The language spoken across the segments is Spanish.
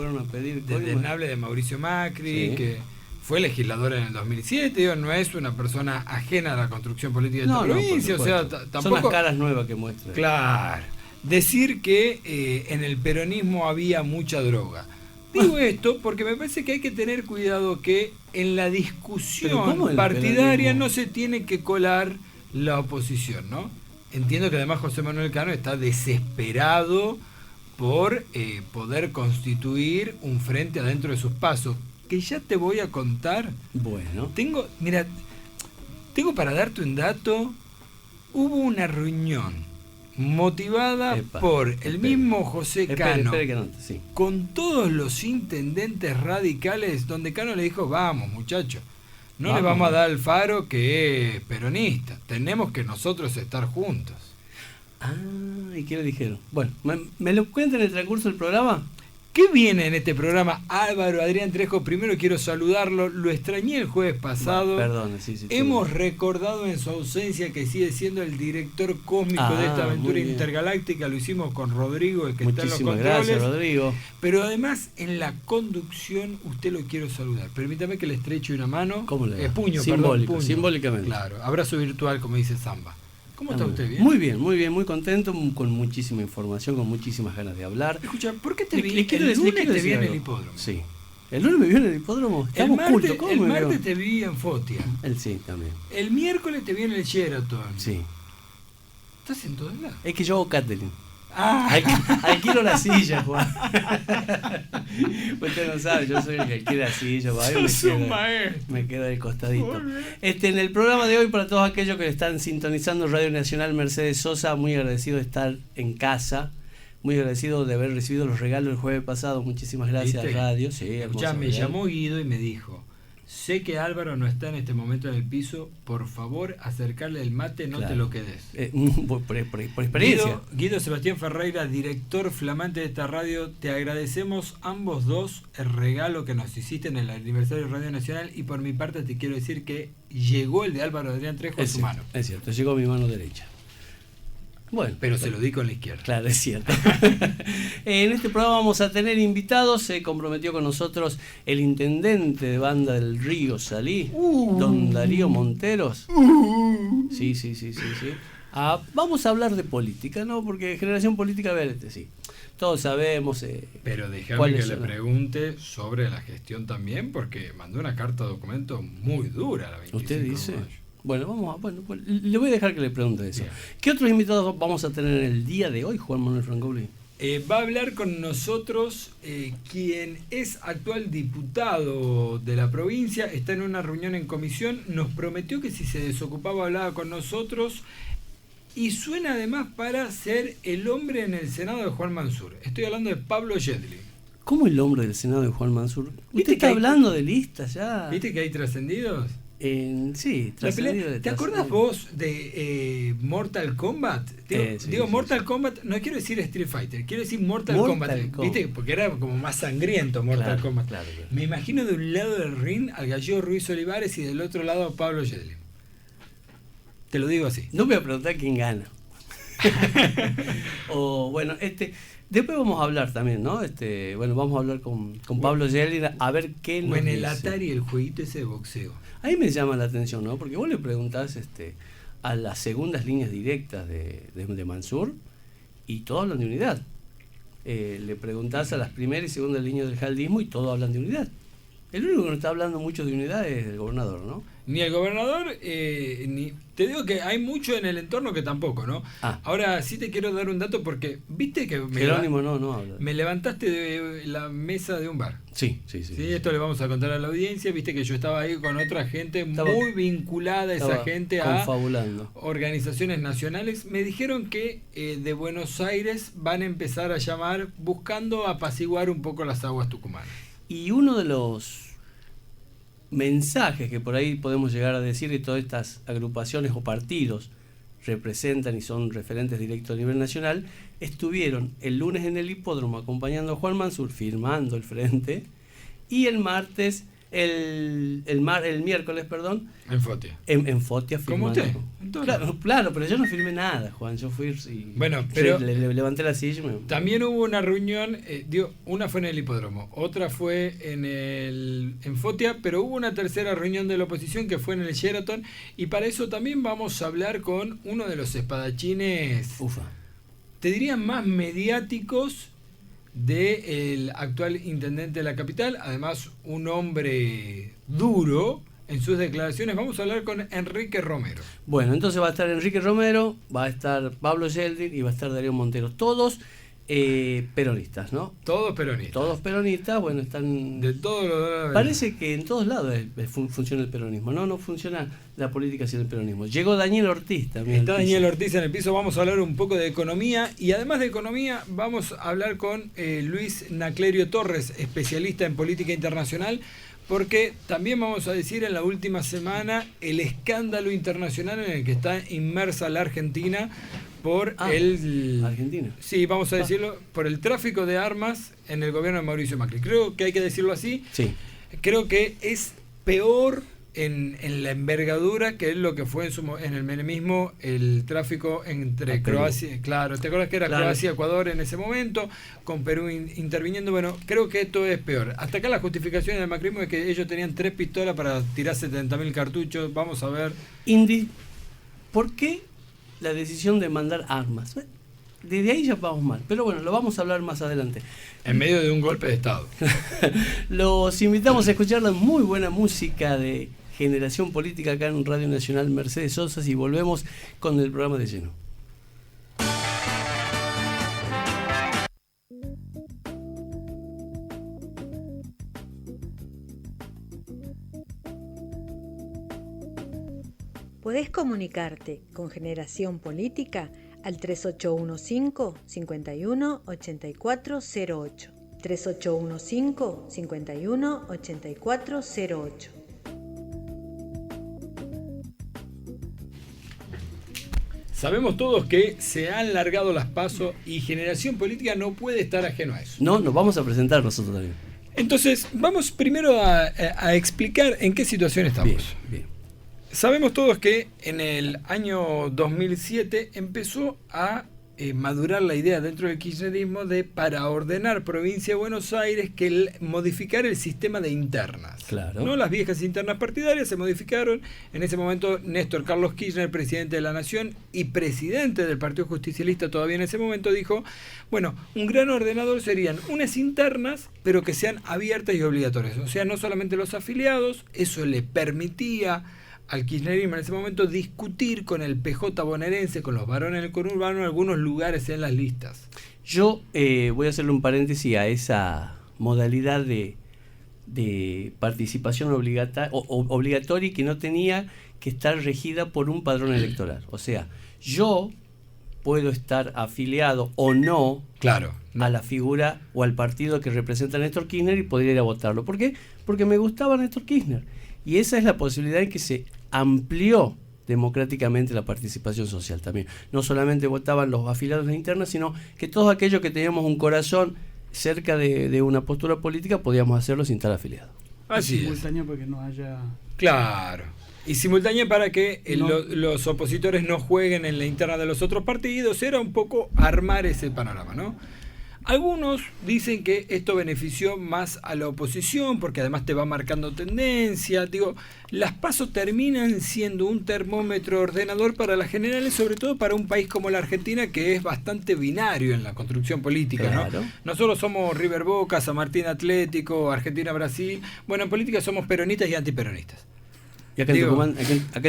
fueron a pedir desdeñable de Mauricio Macri, que fue legislador en el 2007, digo, no es una persona ajena a la construcción política de esta provincia, o sea, tampoco... Son las caras nuevas que muestran. Claro, decir que en el peronismo había mucha droga. Digo esto porque me parece que hay que tener cuidado que en la discusión partidaria no se tiene que colar la oposición, ¿no? Entiendo que además José Manuel Cano está desesperado por poder constituir un frente adentro de sus pasos, que ya te voy a contar. Bueno. Tengo para darte un dato. Hubo una reunión motivada por el mismo José Cano, con todos los intendentes radicales, donde Cano le dijo, vamos muchachos, no le vamos a dar al Faro que es peronista, tenemos que nosotros estar juntos. Ah, ¿y qué le dijeron? Bueno, ¿me lo cuentan en el transcurso del programa? ¿Qué viene en este programa? Álvaro Adrián Trejo, primero quiero saludarlo, lo extrañé el jueves pasado. Perdón, Hemos recordado en su ausencia que sigue siendo el director cósmico de esta aventura intergaláctica, lo hicimos con Rodrigo, el que está en los controles. Gracias, Rodrigo. Pero además en la conducción usted lo quiero saludar. Permítame que le estreche una mano. ¿Cómo le da? Puño, puño. Simbólicamente. Claro, abrazo virtual, como dice Zamba. ¿Cómo está usted? ¿Bien? Muy bien, muy contento, con muchísima información, con muchísimas ganas de hablar. Escucha, ¿por qué te vi? El lunes te vi en el hipódromo. Sí. ¿El lunes me vio en el hipódromo? El martes te vi en Fotia. Sí, también. El miércoles te vi en el Sheraton. Sí. ¿Estás en todos lados? Es que yo hago catering. Alquilo la silla, Juan. Usted no sabe, yo soy el que alquila la silla. Me queda del costadito. En el programa de hoy, para todos aquellos que están sintonizando Radio Nacional Mercedes Sosa, muy agradecido de estar en casa, muy agradecido de haber recibido los regalos el jueves pasado. Muchísimas gracias, ¿viste? Radio. Sí, ya me llamó Guido y me dijo, sé que Álvaro no está en este momento en el piso, por favor acercarle el mate, no te lo quedes. Por experiencia. Guido Sebastián Ferreira, director flamante de esta radio, te agradecemos ambos dos el regalo que nos hiciste en el aniversario de Radio Nacional, y por mi parte te quiero decir que llegó el de Álvaro Adrián Trejo a su mano. Es cierto, llegó a mi mano derecha. Bueno, pero se lo di con la izquierda. Claro, es cierto. En este programa vamos a tener invitados. Se comprometió con nosotros el intendente de Banda del Río Salí, don Darío Monteros. Sí. Vamos a hablar de política, ¿no? Porque Generación Política Verde, sí. Todos sabemos. Pero déjame que le pregunte sobre la gestión también, porque mandó una carta de documento muy dura la 25 ¿Usted dice? de mayo. Bueno, le voy a dejar que le pregunte eso. Bien. ¿Qué otros invitados vamos a tener en el día de hoy, Juan Manuel Francobli? Va a hablar con nosotros quien es actual diputado de la provincia, está en una reunión en comisión, nos prometió que si se desocupaba hablaba con nosotros, y suena además para ser el hombre en el Senado de Juan Mansur. Estoy hablando de Pablo Yedlin. ¿Cómo el hombre del Senado de Juan Mansur? ¿Usted está hablando de listas ya? ¿Viste que hay trascendidos? Sí, ¿Te acordás vos de Mortal Kombat? Mortal Kombat, no quiero decir Street Fighter, quiero decir Mortal Kombat. ¿Viste? Porque era como más sangriento Mortal Kombat. Claro. Me imagino de un lado del ring al gallego Ruiz Olivares y del otro lado a Pablo Yedlin. Te lo digo así. No me voy a preguntar quién gana. Después vamos a hablar también, ¿no? Vamos a hablar con Pablo Yedlin a ver qué nos dice. En el dice. Atari, el jueguito ese de boxeo. Ahí me llama la atención, ¿no? Porque vos le preguntás a las segundas líneas directas de Mansur y todos hablan de unidad. Le preguntás a las primeras y segundas líneas del jaldismo y todos hablan de unidad. El único que no está hablando mucho de unidad es el gobernador, ¿no? Ni el gobernador, ni te digo que hay mucho en el entorno que tampoco, ¿no? Ahora sí te quiero dar un dato porque, viste que Jerónimo no habla. Me levantaste de la mesa de un bar. Sí. Esto le vamos a contar a la audiencia, viste que yo estaba ahí con otra gente muy vinculada, esa gente a organizaciones nacionales. Me dijeron que de Buenos Aires van a empezar a llamar buscando apaciguar un poco las aguas tucumanas. Y uno de los mensajes que por ahí podemos llegar a decir que todas estas agrupaciones o partidos representan y son referentes directos a nivel nacional, estuvieron el lunes en el hipódromo acompañando a Juan Mansur, firmando el frente, y el martes el miércoles, perdón. En Fotia. En Fotia firmando. ¿Cómo usted? Claro, pero yo no firmé nada, Juan. Yo fui y bueno, pero le levanté la silla. También hubo una reunión, una fue en el hipódromo, otra fue en Fotia, pero hubo una tercera reunión de la oposición que fue en el Sheraton, y para eso también vamos a hablar con uno de los espadachines, te diría más mediáticos del actual intendente de la capital, además un hombre duro en sus declaraciones. Vamos a hablar con Enrique Romero. Bueno, entonces va a estar Enrique Romero, va a estar Pablo Yeldin y va a estar Darío Montero, todos peronistas, ¿no? Todos peronistas. Todos peronistas, bueno, están... De todos los... Parece que en todos lados funciona el peronismo, ¿no? No funciona la política sin el peronismo. Llegó Daniel Ortiz también. Está Daniel Ortiz en el piso, vamos a hablar un poco de economía, y además de economía vamos a hablar con Luis Naclerio Torres, especialista en política internacional, porque también vamos a decir en la última semana el escándalo internacional en el que está inmersa la Argentina por Argentina. Sí, vamos a decirlo, por el tráfico de armas en el gobierno de Mauricio Macri. Creo que hay que decirlo así. Sí. Creo que es peor en la envergadura que es lo que fue en el menemismo el tráfico entre Croacia, claro, ¿te acuerdas que era Croacia, Ecuador en ese momento, con Perú interviniendo? Bueno, creo que esto es peor. Hasta acá la justificación del macrismo es que ellos tenían 3 pistolas para tirar 70.000 cartuchos. Vamos a ver. Indy, ¿por qué la decisión de mandar armas? Desde ahí ya vamos mal, pero bueno, lo vamos a hablar más adelante. En medio de un golpe de Estado. Los invitamos a escuchar la muy buena música de Generación Política acá en Radio Nacional Mercedes Sosa, y volvemos con el programa de lleno. Podés comunicarte con Generación Política al 3815-51-8408. 3815-51-8408. Sabemos todos que se han largado las PASO y Generación Política no puede estar ajeno a eso. No, nos vamos a presentar nosotros también. Entonces, vamos primero a explicar en qué situación estamos. Bien. Sabemos todos que en el año 2007 empezó a madurar la idea dentro del kirchnerismo de, para ordenar provincia de Buenos Aires, que modificar el sistema de internas. Claro. ¿No? Las viejas internas partidarias se modificaron. En ese momento Néstor Carlos Kirchner, presidente de la Nación y presidente del Partido Justicialista todavía en ese momento, dijo, bueno, un gran ordenador serían unas internas, pero que sean abiertas y obligatorias. O sea, no solamente los afiliados, eso le permitía al kirchnerismo en ese momento discutir con el PJ bonaerense, con los varones del conurbano, en algunos lugares en las listas. Yo voy a hacerle un paréntesis a esa modalidad de participación obligatoria y que no tenía que estar regida por un padrón electoral. O sea, yo puedo estar afiliado o no, claro, a la figura o al partido que representa a Néstor Kirchner y podría ir a votarlo. ¿Por qué? Porque me gustaba Néstor Kirchner. Y esa es la posibilidad en que se amplió democráticamente la participación social también. No solamente votaban los afiliados de internas, sino que todos aquellos que teníamos un corazón cerca de una postura política podíamos hacerlo sin estar afiliados. Así es. Simultáneo para que no haya... Claro. Y simultáneo para que los opositores no jueguen en la interna de los otros partidos. Era un poco armar ese panorama, ¿no? Algunos dicen que esto benefició más a la oposición porque además te va marcando tendencia. Digo, las PASO terminan siendo un termómetro ordenador para las generales, sobre todo para un país como la Argentina, que es bastante binario en la construcción política, claro, ¿no? Nosotros somos River Boca, San Martín Atlético, Argentina Brasil. Bueno, en política somos peronistas y antiperonistas. ¿Y acá en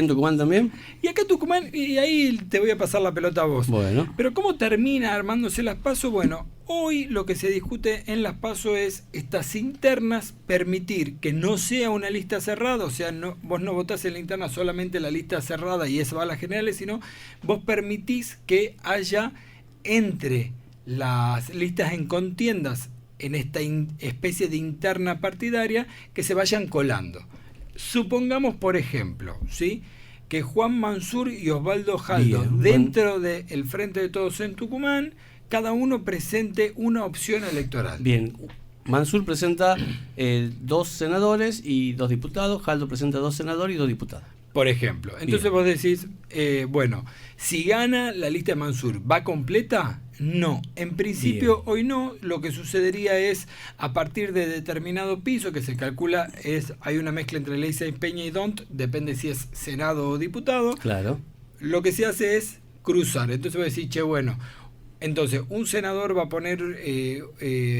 Tucumán también? Y acá en Tucumán, y ahí te voy a pasar la pelota a vos. Bueno. Pero ¿cómo termina armándose las PASO? Bueno, hoy lo que se discute en las PASO es estas internas, permitir que no sea una lista cerrada, o sea, vos no votás en la interna solamente la lista cerrada y eso va a las generales, sino vos permitís que haya entre las listas en contiendas en esta especie de interna partidaria que se vayan colando. Supongamos, por ejemplo, ¿sí?, que Juan Mansur y Osvaldo Jaldo, dentro del Frente de Todos en Tucumán, cada uno presente una opción electoral. Bien, Mansur presenta 2 senadores y 2 diputados, Jaldo presenta 2 senadores y 2 diputados. Por ejemplo, entonces vos decís, bueno, si gana la lista de Mansur, ¿va completa? No, en principio hoy no. Lo que sucedería es, a partir de determinado piso que se calcula, hay una mezcla entre Leysa, Peña y Dont, depende si es senado o diputado. Claro. Lo que se hace es cruzar. Entonces vos decís, che, bueno, entonces un senador va a poner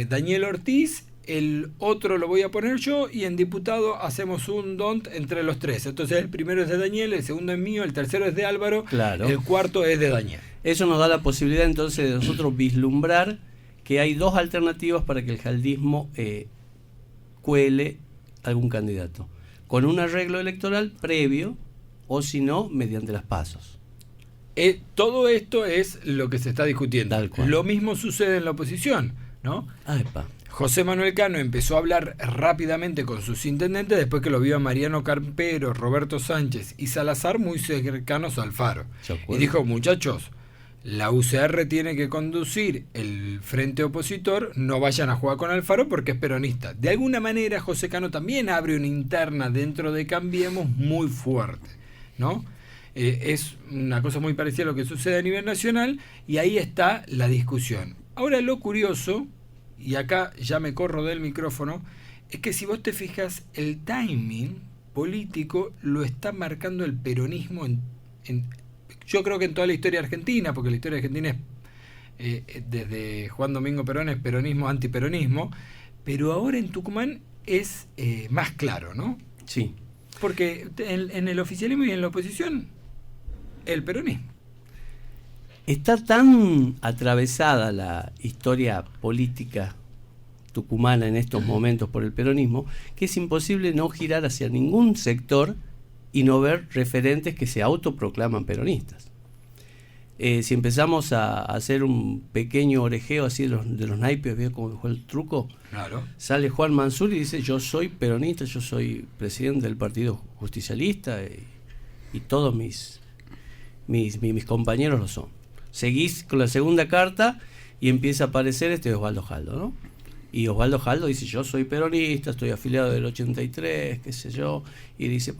Daniel Ortiz, el otro lo voy a poner yo, y en diputado hacemos un Dont entre los 3. Entonces el primero es de Daniel, el segundo es mío, el tercero es de Álvaro, claro. El cuarto es de Daniel. Eso nos da la posibilidad entonces de nosotros vislumbrar que hay 2 alternativas para que el jaldismo cuele algún candidato, con un arreglo electoral previo o si no, mediante las pasos. Todo esto es lo que se está discutiendo. Lo mismo sucede en la oposición, ¿no? Epa. José Manuel Cano empezó a hablar rápidamente con sus intendentes después que lo vio a Mariano Campero, Roberto Sánchez y Salazar muy cercanos a Alfaro. Y dijo, muchachos, la UCR tiene que conducir el frente opositor, no vayan a jugar con Alfaro porque es peronista. De alguna manera José Cano también abre una interna dentro de Cambiemos muy fuerte, ¿no? Es una cosa muy parecida a lo que sucede a nivel nacional y ahí está la discusión. Ahora lo curioso, y acá ya me corro del micrófono, es que si vos te fijas, el timing político lo está marcando el peronismo yo creo que en toda la historia argentina, porque la historia argentina es desde Juan Domingo Perón es peronismo, antiperonismo, pero ahora en Tucumán es más claro, ¿no? Sí. Porque en el oficialismo y en la oposición, el peronismo. Está tan atravesada la historia política tucumana en estos momentos por el peronismo que es imposible no girar hacia ningún sector y no ver referentes que se autoproclaman peronistas. Si empezamos a hacer un pequeño orejeo así de los naipes, ¿ves cómo fue el truco? Claro. Sale Juan Mansur y dice, yo soy peronista, yo soy presidente del Partido Justicialista y todos mis compañeros lo son. Seguís con la segunda carta y empieza a aparecer Osvaldo Jaldo, ¿no? Y Osvaldo Jaldo dice, yo soy peronista, estoy afiliado del 83, qué sé yo, y dice,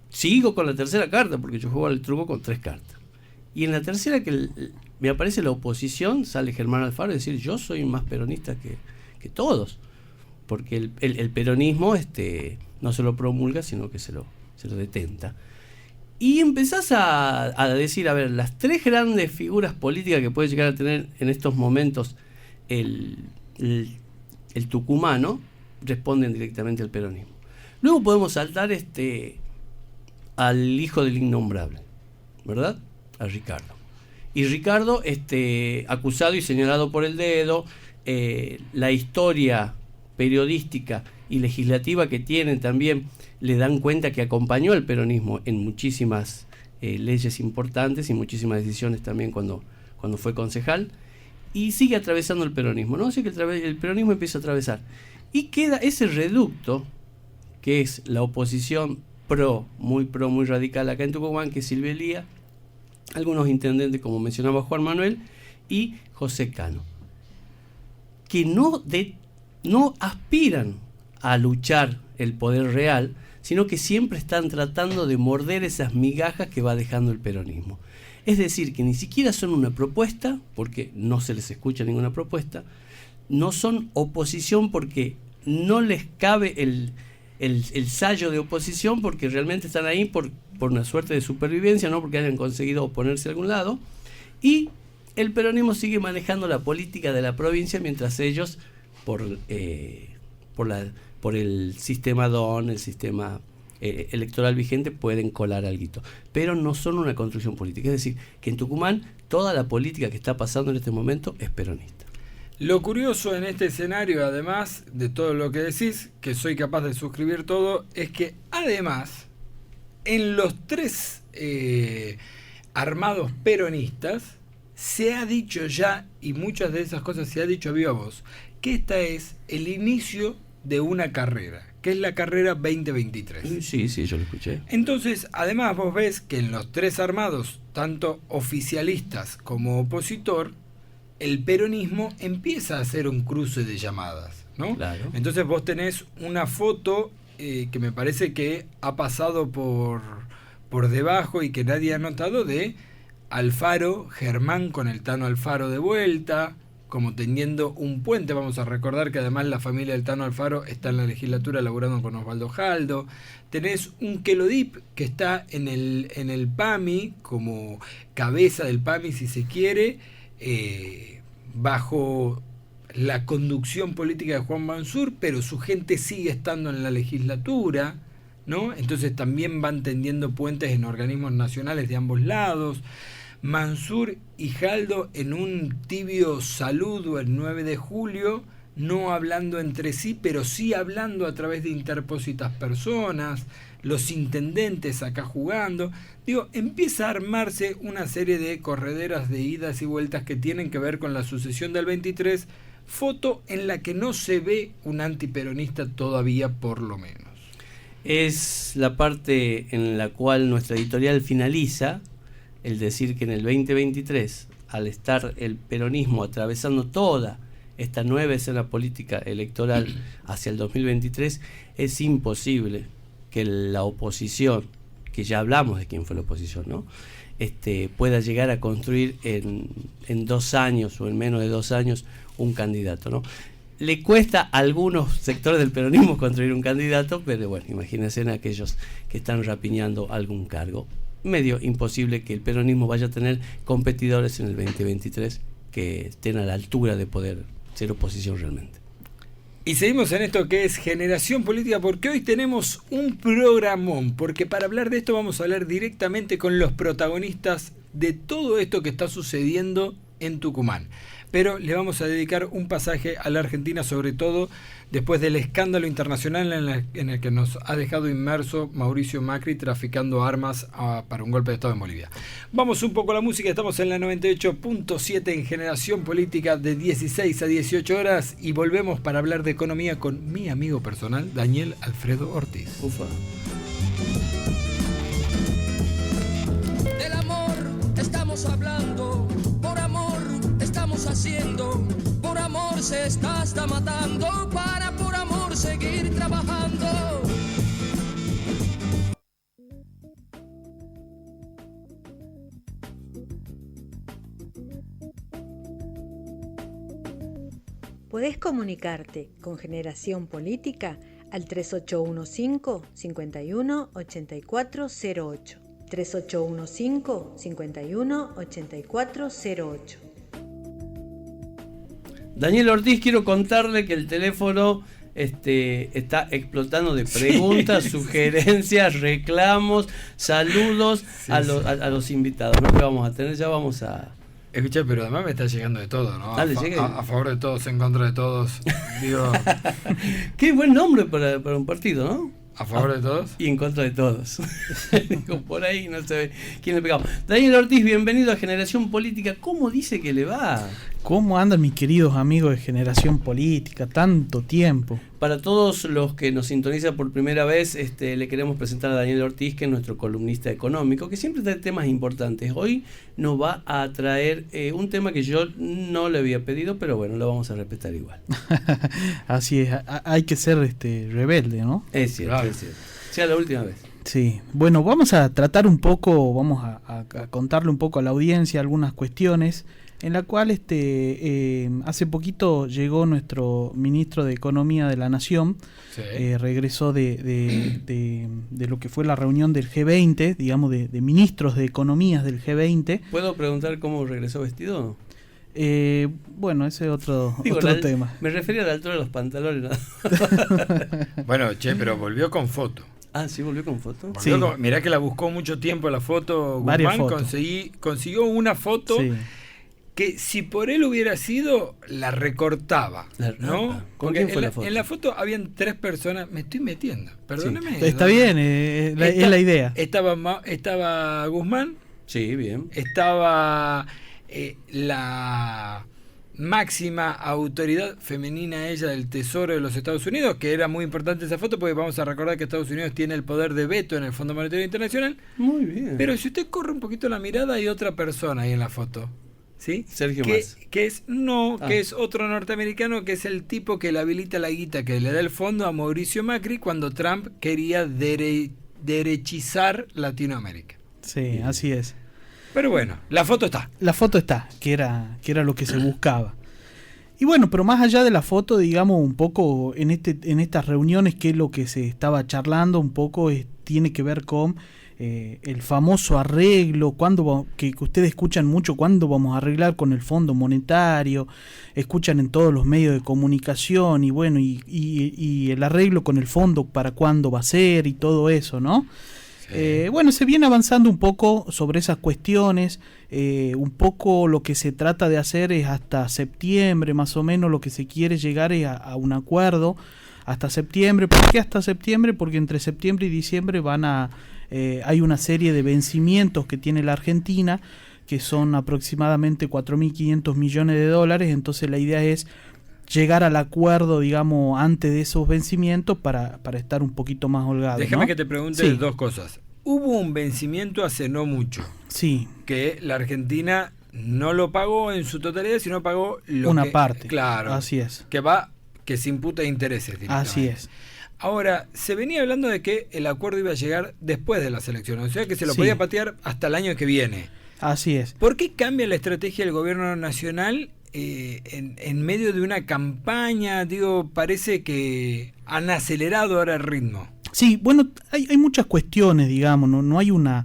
sigo con la tercera carta, porque yo juego al truco con 3 cartas. Y en la tercera que me aparece la oposición, sale Germán Alfaro y decir, yo soy más peronista que todos, porque el peronismo no se lo promulga, sino que se lo detenta. Y empezás a decir, a ver, las 3 grandes figuras políticas que puede llegar a tener en estos momentos el tucumano, responden directamente al peronismo. Luego podemos saltar al hijo del innombrable, ¿verdad? A Ricardo. Y Ricardo, acusado y señalado por el dedo, la historia periodística y legislativa que tiene también le dan cuenta que acompañó al peronismo en muchísimas leyes importantes y muchísimas decisiones también cuando fue concejal, y sigue atravesando el peronismo, ¿no? Así que el peronismo empieza a atravesar y queda ese reducto que es la oposición muy radical acá en Tucumán, que es Silvia Elía, algunos intendentes como mencionaba Juan Manuel y José Cano, que no aspiran a luchar el poder real, sino que siempre están tratando de morder esas migajas que va dejando el peronismo. Es decir, que ni siquiera son una propuesta, porque no se les escucha ninguna propuesta, no son oposición porque no les cabe el sallo de oposición, porque realmente están ahí por una suerte de supervivencia, no porque hayan conseguido oponerse a algún lado, y el peronismo sigue manejando la política de la provincia, mientras ellos por el sistema DON, el sistema electoral vigente, pueden colar alguito, pero no son una construcción política. Es decir, que en Tucumán toda la política que está pasando en este momento es peronista. Lo curioso en este escenario, además de todo lo que decís, que soy capaz de suscribir todo, es que además en los 3 armados peronistas se ha dicho ya, y muchas de esas cosas se ha dicho a viva voz, que esta es el inicio de una carrera, que es la carrera 2023. Sí, yo lo escuché. Entonces, además vos ves que en los 3 armados, tanto oficialistas como opositor, el peronismo empieza a hacer un cruce de llamadas, ¿no? Claro. Entonces vos tenés una foto que me parece que ha pasado por debajo y que nadie ha notado, de Alfaro, Germán con el Tano Alfaro de vuelta, como teniendo un puente. Vamos a recordar que además la familia del Tano Alfaro está en la legislatura laburando con Osvaldo Jaldo. Tenés un Kelodip que está en el PAMI, como cabeza del PAMI si se quiere, bajo la conducción política de Juan Mansur, pero su gente sigue estando en la legislatura, ¿no? Entonces también van tendiendo puentes en organismos nacionales de ambos lados. Mansur y Jaldo en un tibio saludo el 9 de julio, no hablando entre sí, pero sí hablando a través de interpósitas personas, los intendentes acá jugando. Digo, empieza a armarse una serie de correderas de idas y vueltas que tienen que ver con la sucesión del 23, foto en la que no se ve un antiperonista todavía, por lo menos. Es la parte en la cual nuestra editorial finaliza, el decir que en el 2023, al estar el peronismo atravesando toda esta nueva escena política electoral hacia el 2023, es imposible que la oposición, que ya hablamos de quién fue la oposición, ¿no? Pueda llegar a construir en 2 años o en menos de 2 años un candidato, ¿no? Le cuesta a algunos sectores del peronismo construir un candidato, pero bueno, imagínense en aquellos que están rapiñando algún cargo. Medio imposible que el peronismo vaya a tener competidores en el 2023 que estén a la altura de poder ser oposición realmente. Y seguimos en esto que es Generación Política, porque hoy tenemos un programón, porque para hablar de esto vamos a hablar directamente con los protagonistas de todo esto que está sucediendo en Tucumán. Pero le vamos a dedicar un pasaje a la Argentina, sobre todo después del escándalo internacional en el que nos ha dejado inmerso Mauricio Macri traficando armas para un golpe de Estado en Bolivia. Vamos un poco a la música, estamos en la 98.7 en Generación Política de 16 a 18 horas y volvemos para hablar de economía con mi amigo personal, Daniel Alfredo Ortiz. Ufa. Del amor estamos hablando, por amor estamos haciendo, por amor se está hasta matando, para por amor seguir trabajando. Podés comunicarte con Generación Política al 3815-518408. 3815-518408. Daniel Ortiz, quiero contarle que el teléfono está explotando de preguntas, sugerencias, reclamos, saludos a los invitados, ¿no? Que vamos a tener, ya vamos a... Escucha, pero además me está llegando de todo, ¿no? Dale, a favor de todos, en contra de todos. Digo, qué buen nombre para un partido, ¿no? ¿a favor de todos? Y en contra de todos. Por ahí no se ve quién le pegamos. Daniel Ortiz, bienvenido a Generación Política. ¿Cómo dice que le va? ¿Cómo andan mis queridos amigos de Generación Política? Tanto tiempo. Para todos los que nos sintonizan por primera vez, le queremos presentar a Daniel Ortiz, que es nuestro columnista económico, que siempre trae temas importantes. Hoy nos va a traer un tema que yo no le había pedido, pero bueno, lo vamos a respetar igual. Así es, hay que ser rebelde, ¿no? Es cierto, claro. Es cierto. Sea la última vez. Sí, bueno, vamos a tratar un poco, vamos a contarle un poco a la audiencia algunas cuestiones en la cual hace poquito llegó nuestro ministro de Economía de la Nación, sí. Regresó de lo que fue la reunión del G20, digamos, de ministros de economías del G20. ¿Puedo preguntar cómo regresó vestido? Bueno, ese es otro tema. Me refería a la altura de los pantalones. Bueno, pero volvió con foto. Ah, sí, volvió con foto. Sí. Mirá que la buscó mucho tiempo la foto, Guzmán. Consiguió una foto, sí, que si por él hubiera sido, la recortaba, ¿no? ¿Con quién fue la foto? En la foto habían 3 personas, me estoy metiendo, perdóneme. Sí. Está bien, es la idea. Estaba Guzmán. Sí, bien. Estaba la máxima autoridad femenina, ella, del Tesoro de los Estados Unidos, que era muy importante esa foto, porque vamos a recordar que Estados Unidos tiene el poder de veto en el Fondo Monetario Internacional. Muy bien. Pero si usted corre un poquito la mirada, hay otra persona ahí en la foto. ¿Sí? Sergio Massa. Que es otro norteamericano, que es el tipo que le habilita la guita que le da el fondo a Mauricio Macri cuando Trump quería derechizar Latinoamérica. Sí, así es. Pero bueno, la foto está. La foto está, que era lo que se buscaba. Y bueno, pero más allá de la foto, digamos, un poco en estas reuniones, que es lo que se estaba charlando, un poco tiene que ver con el famoso arreglo, que ustedes escuchan mucho, cuándo vamos a arreglar con el Fondo Monetario, escuchan en todos los medios de comunicación, y bueno, y el arreglo con el fondo, para cuándo va a ser, y todo eso, ¿no? Sí. Bueno, se viene avanzando un poco sobre esas cuestiones. Un poco lo que se trata de hacer es hasta septiembre, más o menos, lo que se quiere llegar es a un acuerdo hasta septiembre. ¿Por qué hasta septiembre? Porque entre septiembre y diciembre hay una serie de vencimientos que tiene la Argentina, que son aproximadamente 4.500 millones de dólares. Entonces la idea es llegar al acuerdo, digamos, antes de esos vencimientos para estar un poquito más holgado. Déjame, ¿no?, que te pregunte dos cosas. Hubo un vencimiento hace no mucho. Sí. Que la Argentina no lo pagó en su totalidad, sino pagó una parte. Claro. Así es. Que se imputa intereses. Así es. Ahora, se venía hablando de que el acuerdo iba a llegar después de las elecciones, o sea que se lo podía patear hasta el año que viene. Así es. ¿Por qué cambia la estrategia del gobierno nacional en medio de una campaña? Digo, parece que han acelerado ahora el ritmo. Sí, bueno, hay muchas cuestiones, digamos, no hay una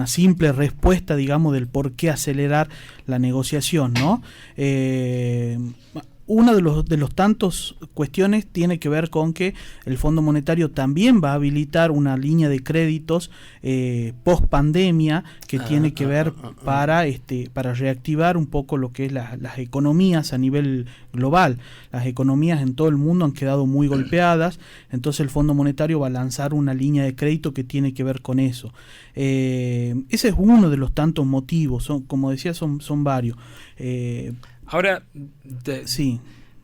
simple respuesta, digamos, del por qué acelerar la negociación, ¿no? Una de los tantos cuestiones tiene que ver con que el Fondo Monetario también va a habilitar una línea de créditos post pandemia que tiene que ver para reactivar un poco lo que es las economías a nivel global. Las economías en todo el mundo han quedado muy golpeadas, entonces el Fondo Monetario va a lanzar una línea de crédito que tiene que ver con eso. Ese es uno de los tantos motivos, como decía, son varios. Ahora,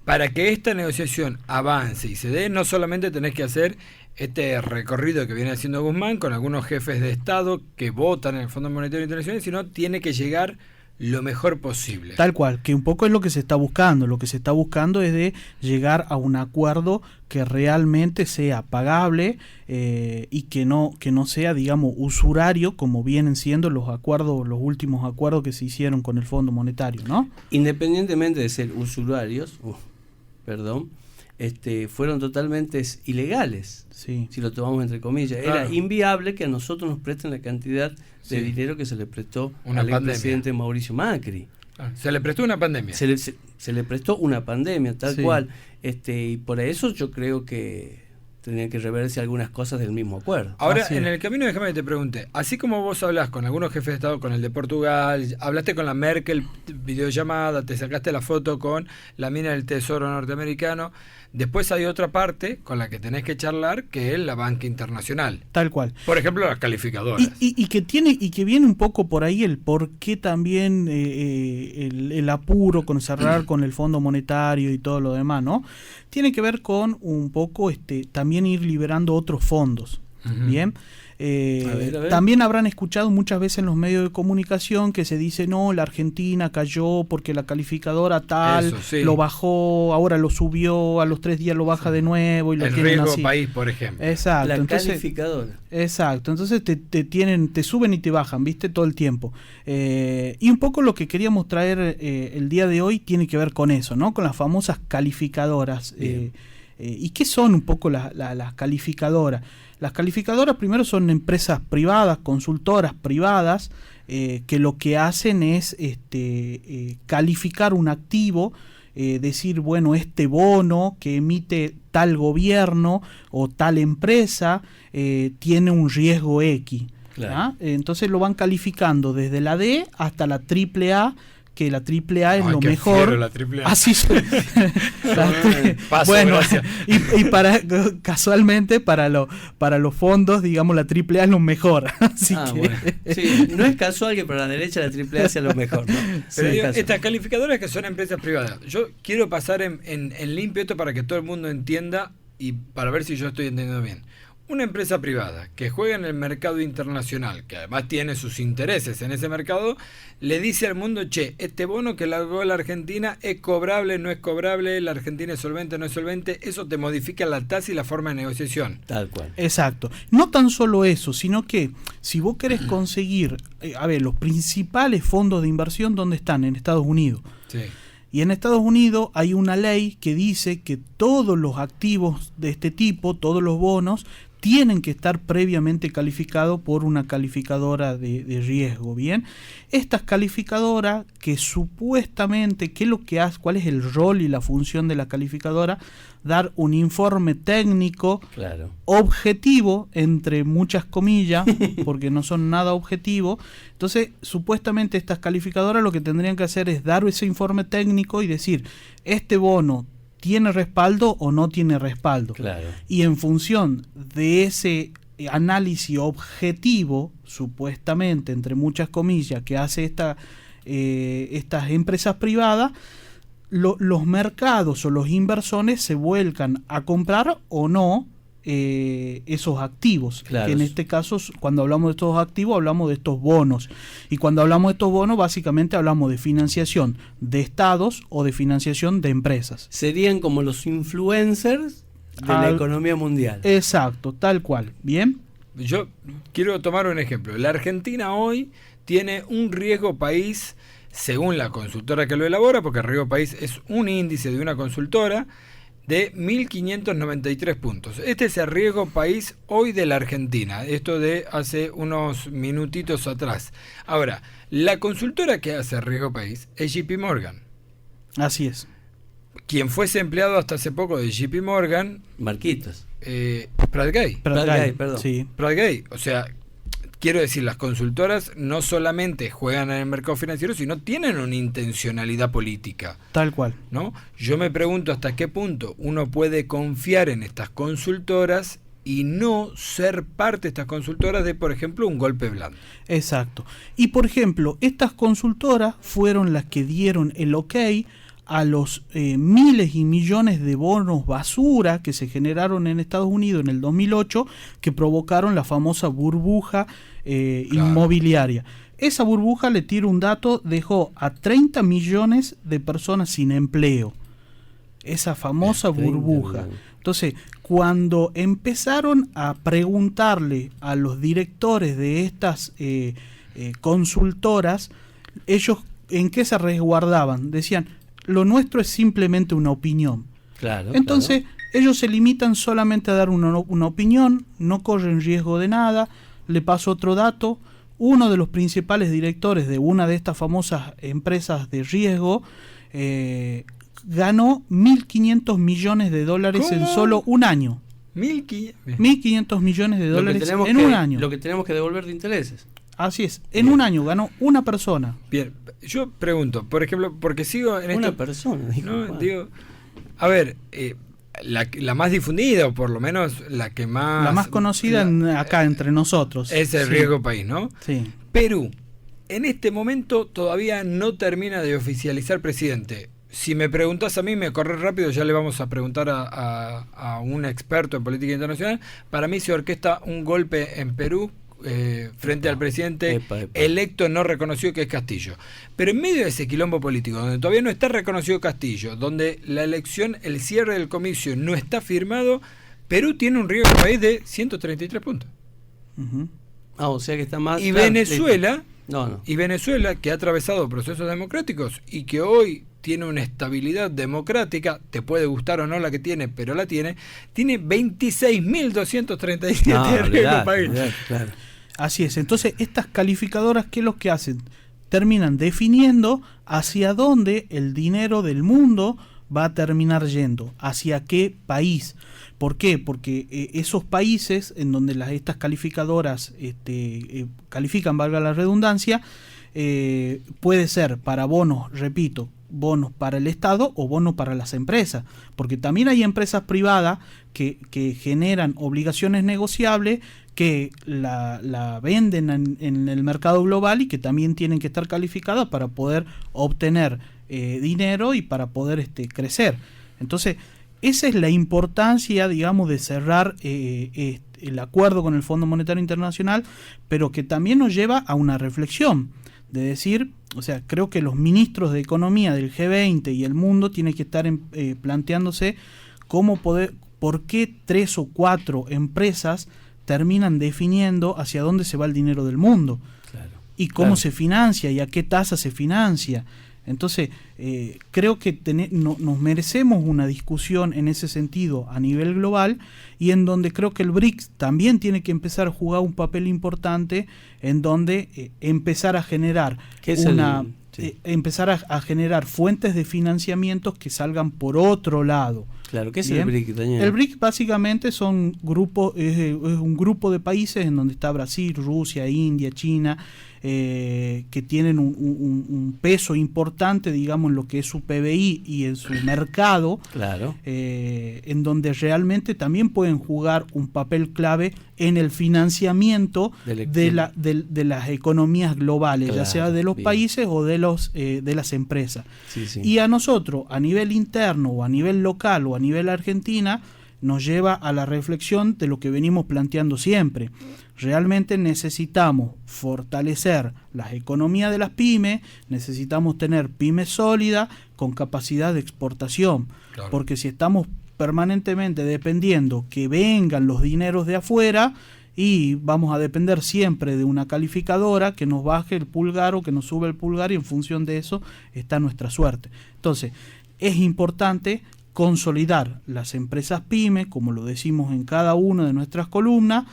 para que esta negociación avance y se dé, no solamente tenés que hacer este recorrido que viene haciendo Guzmán con algunos jefes de Estado que votan en el Fondo Monetario Internacional, sino tiene que llegar lo mejor posible. Tal cual, que un poco es lo que se está buscando. Lo que se está buscando es de llegar a un acuerdo que realmente sea pagable y que no sea, digamos, usurario, como vienen siendo los últimos acuerdos que se hicieron con el Fondo Monetario, ¿no? Independientemente de ser usurarios, fueron totalmente ilegales, si lo tomamos entre comillas. Claro. Era inviable que a nosotros nos presten la cantidad de dinero que se le prestó al presidente Mauricio Macri. Se le prestó una pandemia. Se le prestó una pandemia, tal cual. Y por eso yo creo que tenían que reverse algunas cosas del mismo acuerdo. Ahora, en el camino, déjame que te pregunte, así como vos hablás con algunos jefes de Estado, con el de Portugal, hablaste con la Merkel, videollamada, te sacaste la foto con la mina del Tesoro norteamericano, después hay otra parte con la que tenés que charlar, que es la banca internacional. Tal cual. Por ejemplo, las calificadoras. Y que viene un poco por ahí el por qué también el apuro con cerrar con el Fondo Monetario y todo lo demás, ¿no? Tiene que ver con un poco también ir liberando otros fondos. Uh-huh. Bien. A ver. También habrán escuchado muchas veces en los medios de comunicación que se dice, no, la Argentina cayó porque la calificadora tal lo bajó, ahora lo subió, a los 3 días lo baja de nuevo y lo el tienen riesgo así. País, por ejemplo. Exacto. Entonces, calificadora. Exacto. Entonces te suben y te bajan, ¿viste? Todo el tiempo. Y un poco lo que queríamos traer el día de hoy tiene que ver con eso, ¿no? Con las famosas calificadoras. ¿Y qué son un poco las calificadoras? Las calificadoras primero son empresas privadas, consultoras privadas, que lo que hacen es calificar un activo, decir, bueno, este bono que emite tal gobierno o tal empresa tiene un riesgo X. Claro. Entonces lo van calificando desde la D hasta la AAA, que la AAA es lo mejor. La AAA. Así Paso, bueno, gracias. y casualmente para los fondos, digamos, la AAA es lo mejor. Así que... bueno. Sí, no es casual que para la derecha la AAA sea lo mejor, ¿no? Pero digo, estas calificadoras que son empresas privadas, yo quiero pasar en limpio esto para que todo el mundo entienda y para ver si yo estoy entendiendo bien. una empresa privada que juega en el mercado internacional, que además tiene sus intereses en ese mercado, le dice al mundo, che, este bono que largó la Argentina es cobrable, no es cobrable, la Argentina es solvente, no es solvente, eso te modifica la tasa y la forma de negociación. Tal cual. Exacto. No tan solo eso, sino que si vos querés conseguir, los principales fondos de inversión, ¿dónde están? En Estados Unidos. Sí. Y en Estados Unidos hay una ley que dice que todos los activos de este tipo, todos los bonos, tienen que estar previamente calificados por una calificadora de riesgo, ¿bien? Estas calificadoras que supuestamente, ¿qué es lo que hace? ¿Cuál es el rol y la función de la calificadora? Dar un informe técnico, claro, objetivo, entre muchas comillas, porque no son nada objetivo. Entonces, supuestamente estas calificadoras lo que tendrían que hacer es dar ese informe técnico y decir, este bono ¿tiene respaldo o no tiene respaldo? Claro. Y en función de ese análisis objetivo, supuestamente, entre muchas comillas, que hace estas empresas privadas, los mercados o los inversores se vuelcan a comprar o no esos activos, claro, que en este caso, cuando hablamos de estos activos, hablamos de estos bonos, y cuando hablamos de estos bonos, básicamente hablamos de financiación de estados o de financiación de empresas. Serían como los influencers de la economía mundial. Exacto, tal cual. Bien. Yo quiero tomar un ejemplo. La Argentina hoy tiene un riesgo país, según la consultora que lo elabora, porque el riesgo país es un índice de una consultora, de 1.593 puntos. Este es el riesgo país hoy de la Argentina, esto de hace unos minutitos atrás. Ahora, la consultora que hace riesgo país es JP Morgan. Así es. Quien fuese empleado hasta hace poco de JP Morgan... Marquitos. Prat Gay, perdón. Sí. Prat Gay, o sea... Quiero decir, las consultoras no solamente juegan en el mercado financiero, sino tienen una intencionalidad política. Tal cual. ¿No? Yo me pregunto hasta qué punto uno puede confiar en estas consultoras y no ser parte de estas consultoras de, por ejemplo, un golpe blando. Exacto. Y, por ejemplo, estas consultoras fueron las que dieron el ok a los miles y millones de bonos basura que se generaron en Estados Unidos en el 2008, que provocaron la famosa burbuja inmobiliaria. Esa burbuja, le tiro un dato, dejó a 30 millones de personas sin empleo. Esa famosa burbuja. Entonces, cuando empezaron a preguntarle a los directores de estas consultoras, ellos ¿en qué se resguardaban? Decían, lo nuestro es simplemente una opinión. Claro. Entonces, ellos se limitan solamente a dar una opinión, no corren riesgo de nada. Le paso otro dato. Uno de los principales directores de una de estas famosas empresas de riesgo ganó 1.500 millones de dólares en solo un año. 1.500 millones de dólares en un año. Lo que tenemos que devolver de intereses. Así es, en un año ganó una persona. Bien, yo pregunto, por ejemplo, porque sigo en una esta... persona, dijo, ¿no? Digo, a ver, la más difundida, o por lo menos la que más... La más conocida acá entre nosotros. Es el riesgo país, ¿no? Sí. Perú, en este momento todavía no termina de oficializar presidente. Si me preguntas a mí, me corre rápido, ya le vamos a preguntar a un experto en política internacional. Para mí se orquesta un golpe en Perú frente al presidente electo no reconocido, que es Castillo. Pero en medio de ese quilombo político, donde todavía no está reconocido Castillo, donde la elección, el cierre del comicio no está firmado, Perú tiene un riesgo de país de 133 puntos. Uh-huh. O sea que está más... Y Venezuela, y Venezuela, que ha atravesado procesos democráticos y que hoy tiene una estabilidad democrática, te puede gustar o no la que tiene, pero la tiene 26.237 riesgo país. Claro. Así es. Entonces, estas calificadoras, ¿qué es lo que hacen? Terminan definiendo hacia dónde el dinero del mundo va a terminar yendo, hacia qué país. ¿Por qué? Porque esos países en donde estas calificadoras califican, valga la redundancia, puede ser para bonos, repito, bonos para el Estado o bonos para las empresas, porque también hay empresas privadas que generan obligaciones negociables que la venden en el mercado global y que también tienen que estar calificadas para poder obtener dinero y para poder crecer. Entonces, esa es la importancia, digamos, de cerrar el acuerdo con el Fondo Monetario Internacional, pero que también nos lleva a una reflexión de decir, o sea, creo que los ministros de Economía del G20 y el mundo tienen que estar planteándose por qué 3 o 4 empresas terminan definiendo hacia dónde se va el dinero del mundo, claro, y cómo se financia y a qué tasa se financia. Entonces, creo que nos merecemos una discusión en ese sentido a nivel global, y en donde creo que el BRICS también tiene que empezar a jugar un papel importante, en donde empezar a generar empezar a generar fuentes de financiamientos que salgan por otro lado. Claro, ¿qué es el BRIC, Daniel? El BRIC básicamente es un grupo de países en donde está Brasil, Rusia, India, China, que tienen un peso importante, digamos, en lo que es su PBI y en su mercado, claro, en donde realmente también pueden jugar un papel clave en el financiamiento de las economías globales, claro, ya sea de los países o de las empresas. Sí, sí. Y a nosotros, a nivel interno o a nivel local o a nivel Argentina, nos lleva a la reflexión de lo que venimos planteando siempre. Realmente necesitamos fortalecer las economías de las pymes, necesitamos tener pymes sólidas con capacidad de exportación, claro, porque si estamos permanentemente dependiendo que vengan los dineros de afuera, y vamos a depender siempre de una calificadora que nos baje el pulgar o que nos sube el pulgar, y en función de eso está nuestra suerte. Entonces, es importante consolidar las empresas pymes, como lo decimos en cada una de nuestras columnas,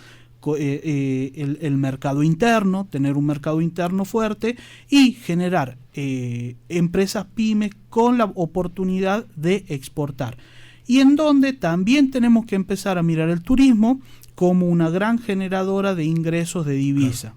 el mercado interno, tener un mercado interno fuerte y generar empresas pymes con la oportunidad de exportar. Y en donde también tenemos que empezar a mirar el turismo como una gran generadora de ingresos de divisa.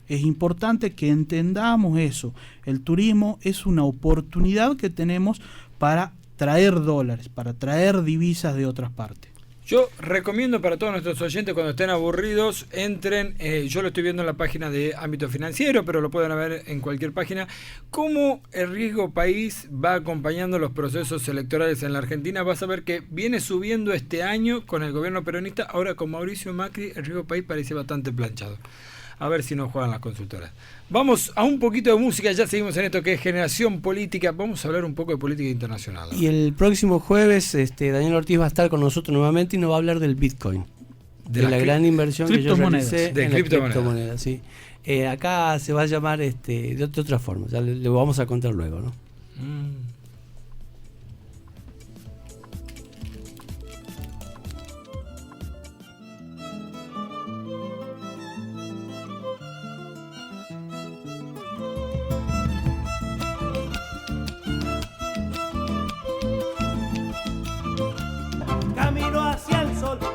Es importante que entendamos eso. El turismo es una oportunidad que tenemos para traer dólares, para traer divisas de otras partes. Yo recomiendo para todos nuestros oyentes, cuando estén aburridos, entren, yo lo estoy viendo en la página de Ámbito Financiero, pero lo pueden ver en cualquier página, cómo el Riesgo País va acompañando los procesos electorales en la Argentina. Vas a ver que viene subiendo este año con el gobierno peronista. Ahora con Mauricio Macri, el Riesgo País parece bastante planchado. A ver si nos juegan las consultoras. Vamos a un poquito de música, ya seguimos en esto que es Generación Política. Vamos a hablar un poco de política internacional, ¿no? Y el próximo jueves Daniel Ortiz va a estar con nosotros nuevamente y nos va a hablar del Bitcoin, de la gran inversión que yo realicé en la criptomoneda. Sí. Acá se va a llamar de otra forma, ya le vamos a contar luego, ¿no?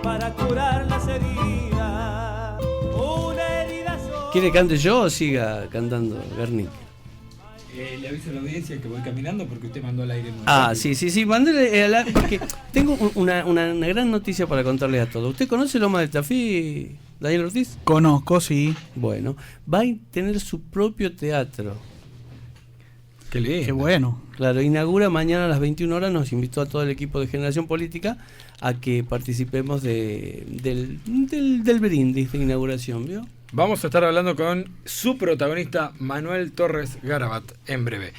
Para curar las heridas, una herida sola. ¿Quiere que cante yo o siga cantando, Garnick? Le aviso a la audiencia que voy caminando porque usted mandó al aire. Sí, mándele al aire porque tengo una gran noticia para contarle a todos. ¿Usted conoce Loma de Tafí, Daniel Ortiz? Conozco, sí. Bueno, va a tener su propio teatro. Qué lindo. Qué bueno. Claro, inaugura mañana a las 21 horas, nos invitó a todo el equipo de Generación Política a que participemos del brindis de inauguración, ¿vio? Vamos a estar hablando con su protagonista, Manuel Torres Garabat, en breve.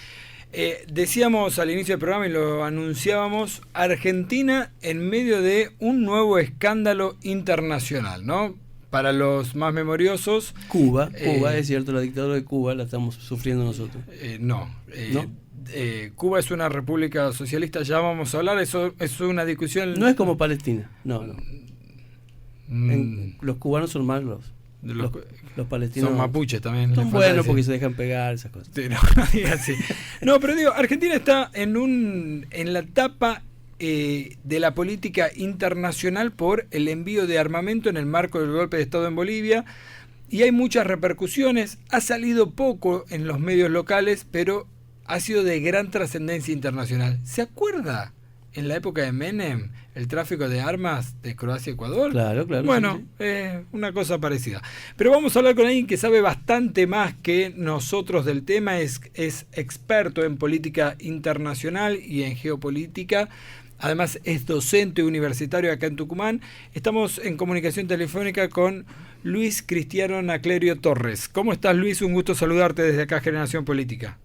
Decíamos al inicio del programa y lo anunciábamos, Argentina en medio de un nuevo escándalo internacional, ¿no? Para los más memoriosos... Cuba, es cierto, la dictadura de Cuba la estamos sufriendo nosotros. ¿No? Cuba es una república socialista, ya vamos a hablar, eso es una discusión... No es como Palestina, no. Los cubanos son más los palestinos... Son mapuches también. Son buenos porque se dejan pegar, esas cosas. Sí, no, pero digo, Argentina está en la etapa de la política internacional por el envío de armamento en el marco del golpe de Estado en Bolivia, y hay muchas repercusiones. Ha salido poco en los medios locales, pero ha sido de gran trascendencia internacional. ¿Se acuerda en la época de Menem el tráfico de armas de Croacia a Ecuador? Claro. Bueno, sí. Una cosa parecida. Pero vamos a hablar con alguien que sabe bastante más que nosotros del tema, es experto en política internacional y en geopolítica. además es docente universitario acá en Tucumán. Estamos en comunicación telefónica con Luis Cristiano Naclerio Torres. ¿Cómo estás, Luis? Un gusto saludarte desde acá, Generación Política.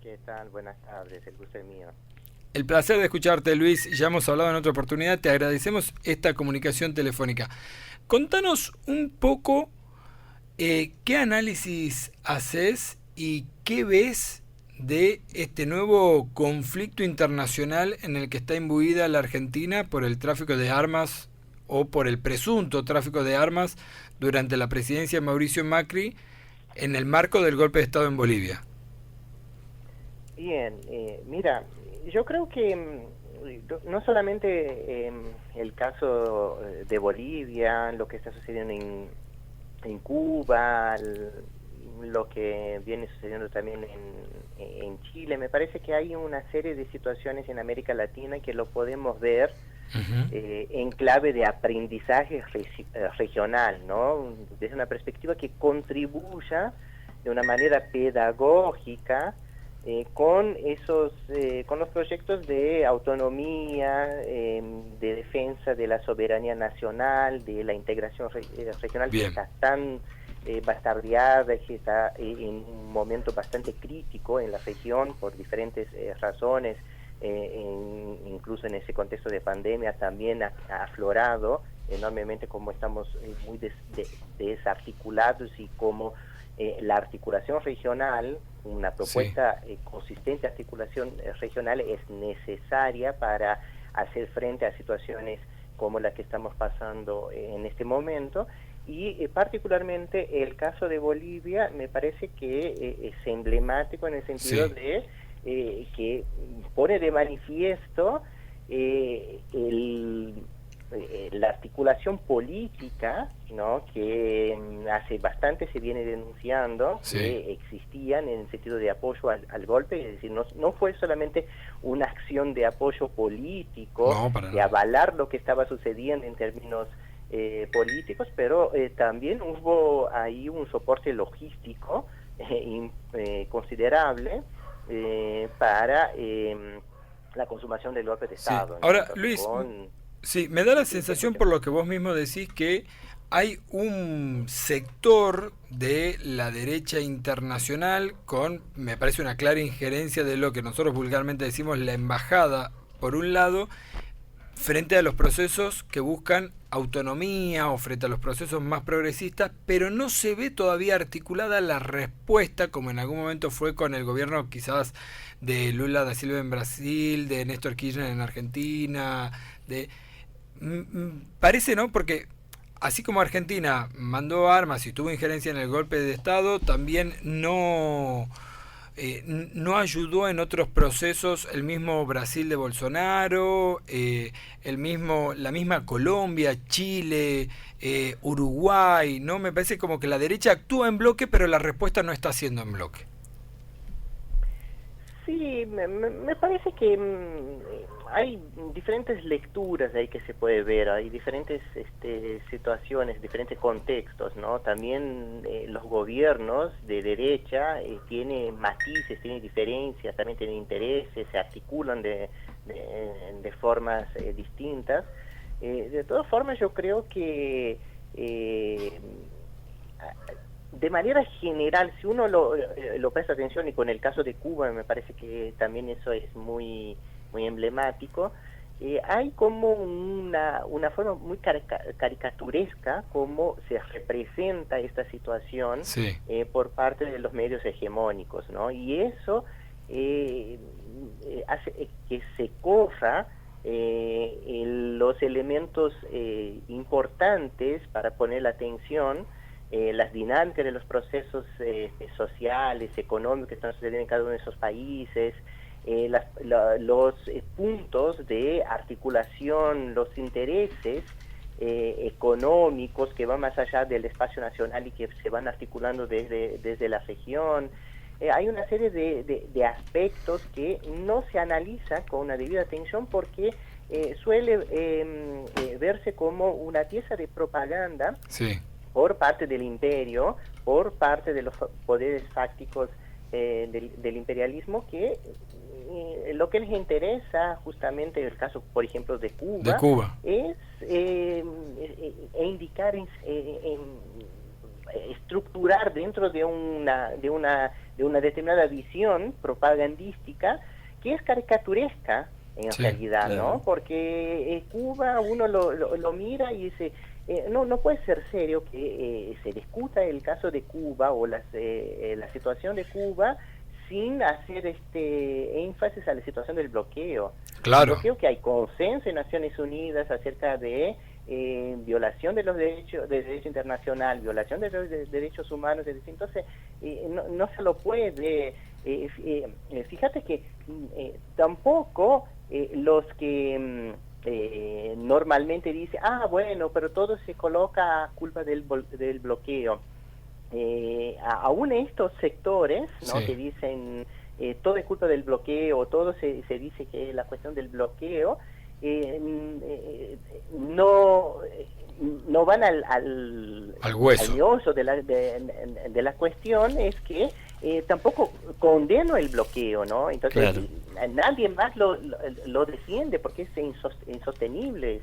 ¿Qué tal? Buenas tardes, el gusto es mío. El placer de escucharte, Luis. Ya hemos hablado en otra oportunidad, te agradecemos esta comunicación telefónica. Contanos un poco qué análisis haces y qué ves de este nuevo conflicto internacional en el que está imbuida la Argentina por el tráfico de armas o por el presunto tráfico de armas durante la presidencia de Mauricio Macri en el marco del golpe de Estado en Bolivia. Bien, mira, yo creo que no solamente el caso de Bolivia, lo que está sucediendo en Cuba, lo que viene sucediendo también en Chile, me parece que hay una serie de situaciones en América Latina que lo podemos ver en clave de aprendizaje regional, ¿no? Desde una perspectiva que contribuya de una manera pedagógica con los proyectos de autonomía, de defensa de la soberanía nacional, de la integración regional. Bien. Que está tan bastardeada, que está en un momento bastante crítico en la región por diferentes razones, incluso en ese contexto de pandemia también ha aflorado enormemente como estamos muy desarticulados y como la articulación regional, una propuesta consistente de articulación regional es necesaria para hacer frente a situaciones como la que estamos pasando en este momento. Y particularmente el caso de Bolivia me parece que es emblemático en el sentido de que pone de manifiesto la articulación política, ¿no?, que hace bastante se viene denunciando, que existían en el sentido de apoyo al golpe, es decir, no fue solamente una acción de apoyo político, de avalar lo que estaba sucediendo en términos políticos, pero también hubo ahí un soporte logístico considerable para la consumación del golpe de Estado. Ahora, Luis, me da la sensación, por lo que vos mismo decís, que hay un sector de la derecha internacional con, me parece, una clara injerencia de lo que nosotros vulgarmente decimos la embajada, por un lado, frente a los procesos que buscan autonomía o frente a los procesos más progresistas, pero no se ve todavía articulada la respuesta, como en algún momento fue con el gobierno quizás de Lula da Silva en Brasil, de Néstor Kirchner en Argentina, parece, ¿no? Porque así como Argentina mandó armas y tuvo injerencia en el golpe de Estado, también no ayudó en otros procesos el mismo Brasil de Bolsonaro, la misma Colombia, Chile, Uruguay, ¿no? Me parece como que la derecha actúa en bloque, pero la respuesta no está siendo en bloque. Sí, me parece que hay diferentes lecturas ahí que se puede ver, hay diferentes situaciones, diferentes contextos, ¿no? También los gobiernos de derecha tienen matices, tienen diferencias, también tienen intereses, se articulan de formas distintas. De todas formas, yo creo que de manera general, si uno lo presta atención, y con el caso de Cuba me parece que también eso es muy emblemático, hay como una forma muy caricaturesca como se representa esta situación por parte de los medios hegemónicos, ¿no? Y eso hace que se corra los elementos importantes para poner la atención, las dinámicas de los procesos sociales, económicos que están sucediendo en cada uno de esos países, los puntos de articulación, los intereses económicos que van más allá del espacio nacional y que se van articulando desde la región. Hay una serie de aspectos que no se analizan con una debida atención porque suele verse como una pieza de propaganda por parte del imperio, por parte de los poderes fácticos del imperialismo, que lo que les interesa, justamente el caso, por ejemplo, de Cuba. Es indicar, estructurar dentro de una determinada visión propagandística que es caricaturesca en realidad, claro, ¿no? Porque Cuba uno lo mira y dice, no puede ser serio que se discuta el caso de Cuba o la situación de Cuba sin hacer énfasis a la situación del bloqueo. Claro. El bloqueo, que hay consenso en Naciones Unidas acerca de violación de los derechos, de derecho internacional, violación de los derechos humanos. Entonces, no se lo puede. Fíjate que tampoco los que normalmente dicen, bueno, pero todo se coloca a culpa del bloqueo. Aún estos sectores, ¿no? Que dicen todo es culpa del bloqueo, todo se dice que la cuestión del bloqueo, no van al hueso, al meollo de la cuestión. Es que tampoco condeno el bloqueo, ¿no? Entonces, claro, nadie más lo defiende porque es insostenible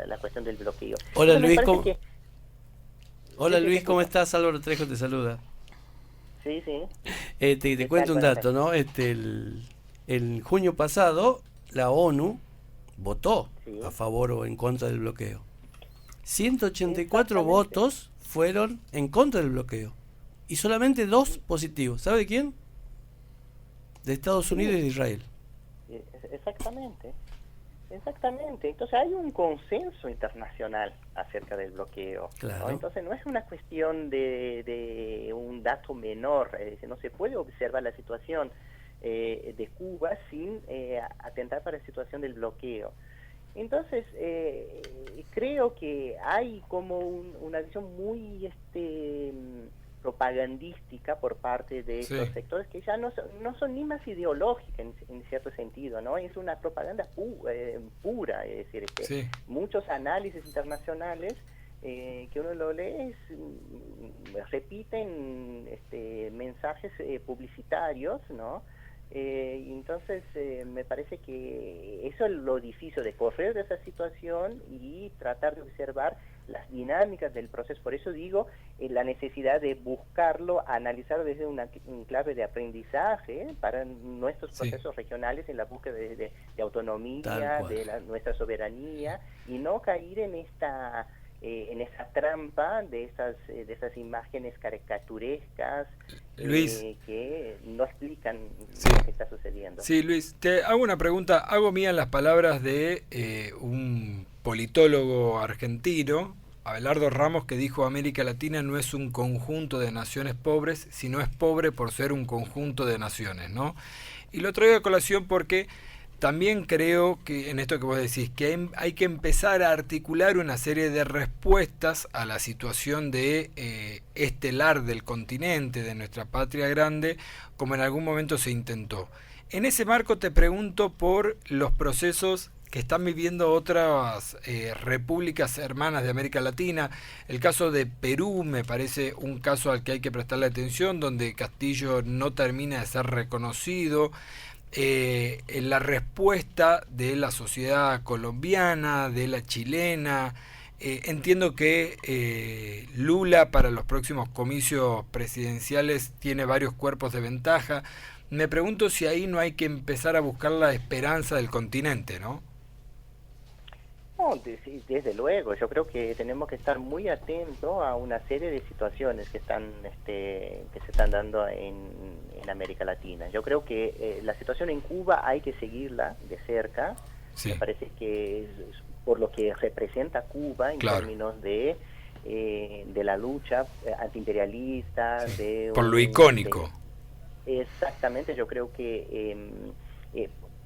la cuestión del bloqueo. Hola, Luis, Hola Luis, ¿cómo estás? Álvaro Trejo te saluda. Sí. Te cuento un dato, ¿no? El junio pasado la ONU votó a favor o en contra del bloqueo. 184 votos fueron en contra del bloqueo y solamente 2 positivos. ¿Sabe de quién? De Estados Unidos y de Israel. Exactamente. Entonces hay un consenso internacional acerca del bloqueo, claro, ¿no? Entonces no es una cuestión de un dato menor. Es decir, no se puede observar la situación de Cuba sin atentar para la situación del bloqueo. Entonces creo que hay como una visión muy propagandística por parte de estos sectores que ya no son ni más ideológicas en cierto sentido, ¿no? Es una propaganda pura, es decir, muchos análisis internacionales que uno lo lee repiten mensajes publicitarios, ¿no? Entonces me parece que eso es lo difícil de correr de esa situación y tratar de observar las dinámicas del proceso. Por eso digo la necesidad de buscarlo, analizarlo desde un clave de aprendizaje para nuestros procesos regionales en la búsqueda de autonomía, de nuestra soberanía, y no caer en esa trampa de esas imágenes caricaturescas, Luis, que no explican lo que está sucediendo. Sí, Luis, te hago una pregunta, hago mía las palabras de un politólogo argentino, Abelardo Ramos, que dijo: América Latina no es un conjunto de naciones pobres, sino es pobre por ser un conjunto de naciones, ¿no? Y lo traigo a colación porque también creo que en esto que vos decís, que hay que empezar a articular una serie de respuestas a la situación de estelar del continente, de nuestra patria grande, como en algún momento se intentó. En ese marco te pregunto por los procesos que están viviendo otras repúblicas hermanas de América Latina. El caso de Perú me parece un caso al que hay que prestarle atención, donde Castillo no termina de ser reconocido. La respuesta de la sociedad colombiana, de la chilena. Entiendo que Lula para los próximos comicios presidenciales tiene varios cuerpos de ventaja. Me pregunto si ahí no hay que empezar a buscar la esperanza del continente, ¿no? No, desde luego. Yo creo que tenemos que estar muy atentos a una serie de situaciones que se están dando en América Latina. Yo creo que la situación en Cuba hay que seguirla de cerca. Me parece que por lo que representa Cuba en términos de la lucha antiimperialista, por lo icónico. Exactamente. Yo creo que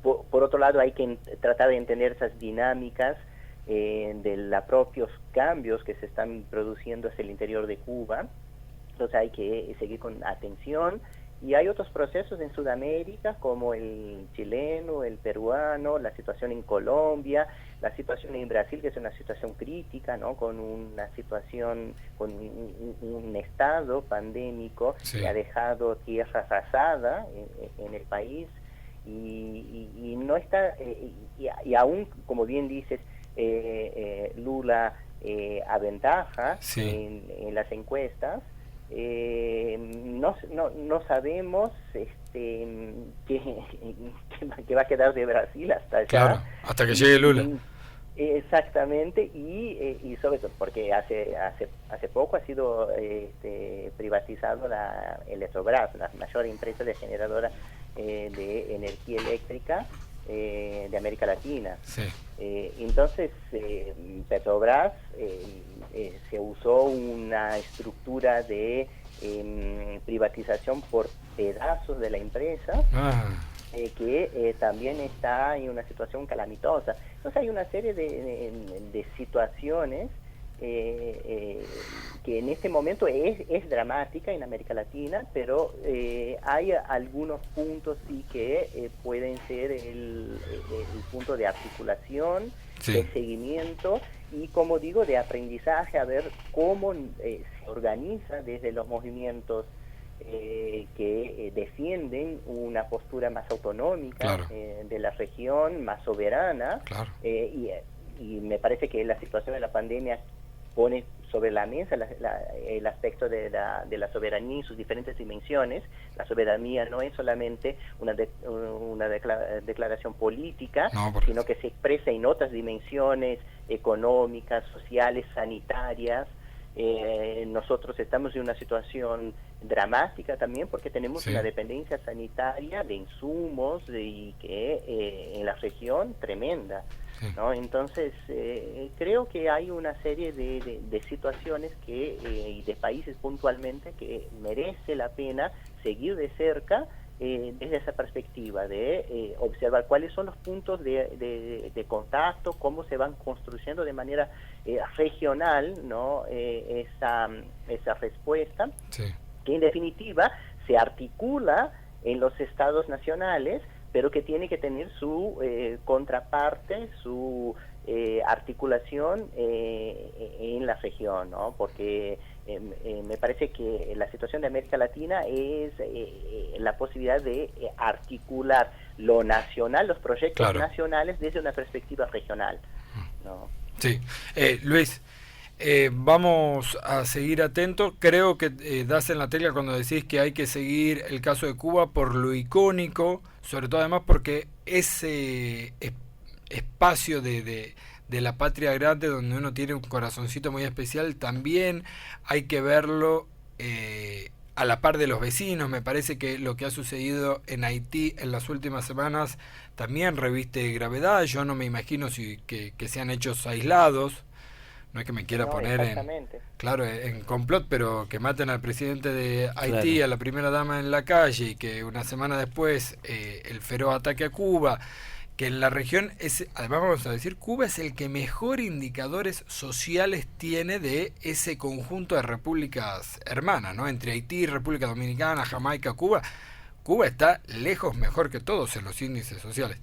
por otro lado hay que tratar de entender esas dinámicas de los propios cambios que se están produciendo hacia el interior de Cuba. Entonces hay que seguir con atención, y hay otros procesos en Sudamérica como el chileno, el peruano, la situación en Colombia, la situación en Brasil, que es una situación crítica, ¿no? Con una situación, con un estado pandémico que ha dejado tierra arrasada en el país. y no está, y aún, como bien dices, Lula aventaja en las encuestas, no sabemos qué va a quedar de Brasil hasta allá. Claro, hasta que llegue Lula. Exactamente, y sobre todo porque hace poco ha sido privatizado la Eletrobras, la mayor empresa de generadora de energía eléctrica de América Latina. Sí. Entonces, Petrobras se usó una estructura de privatización por pedazos de la empresa, que también está en una situación calamitosa. Entonces hay una serie de situaciones que en este momento es dramática en América Latina, pero hay algunos puntos sí que pueden ser el punto de articulación, de seguimiento y, como digo, de aprendizaje, a ver cómo se organiza desde los movimientos que defienden una postura más autonómica de la región, más soberana, y me parece que la situación de la pandemia pone sobre la mesa el aspecto de la soberanía y sus diferentes dimensiones. La soberanía no es solamente una declaración política, sino que se expresa en otras dimensiones económicas, sociales, sanitarias. Nosotros estamos en una situación dramática también porque tenemos una dependencia sanitaria de insumos y que en la región tremenda, ¿no? Entonces creo que hay una serie de situaciones y de países puntualmente que merece la pena seguir de cerca desde esa perspectiva de observar cuáles son los puntos de contacto, cómo se van construyendo de manera regional, ¿no? esa respuesta, que en definitiva se articula en los estados nacionales, pero que tiene que tener su contraparte, su articulación en la región, ¿no? Porque me parece que la situación de América Latina es la posibilidad de articular lo nacional, los proyectos nacionales desde una perspectiva regional, ¿no? Sí. Luis, vamos a seguir atentos. Creo que das en la tecla cuando decís que hay que seguir el caso de Cuba por lo icónico, sobre todo además porque ese espacio de la patria grande donde uno tiene un corazoncito muy especial, también hay que verlo a la par de los vecinos. Me parece que lo que ha sucedido en Haití en las últimas semanas también reviste gravedad. Yo no me imagino que sean hechos aislados. No es que me quiera poner en complot, pero que maten al presidente de Haití, a la primera dama en la calle, y que una semana después el feroz ataque a Cuba, que en la región además vamos a decir, Cuba es el que mejor indicadores sociales tiene de ese conjunto de repúblicas hermanas, ¿no? Entre Haití, República Dominicana, Jamaica, Cuba está lejos mejor que todos en los índices sociales.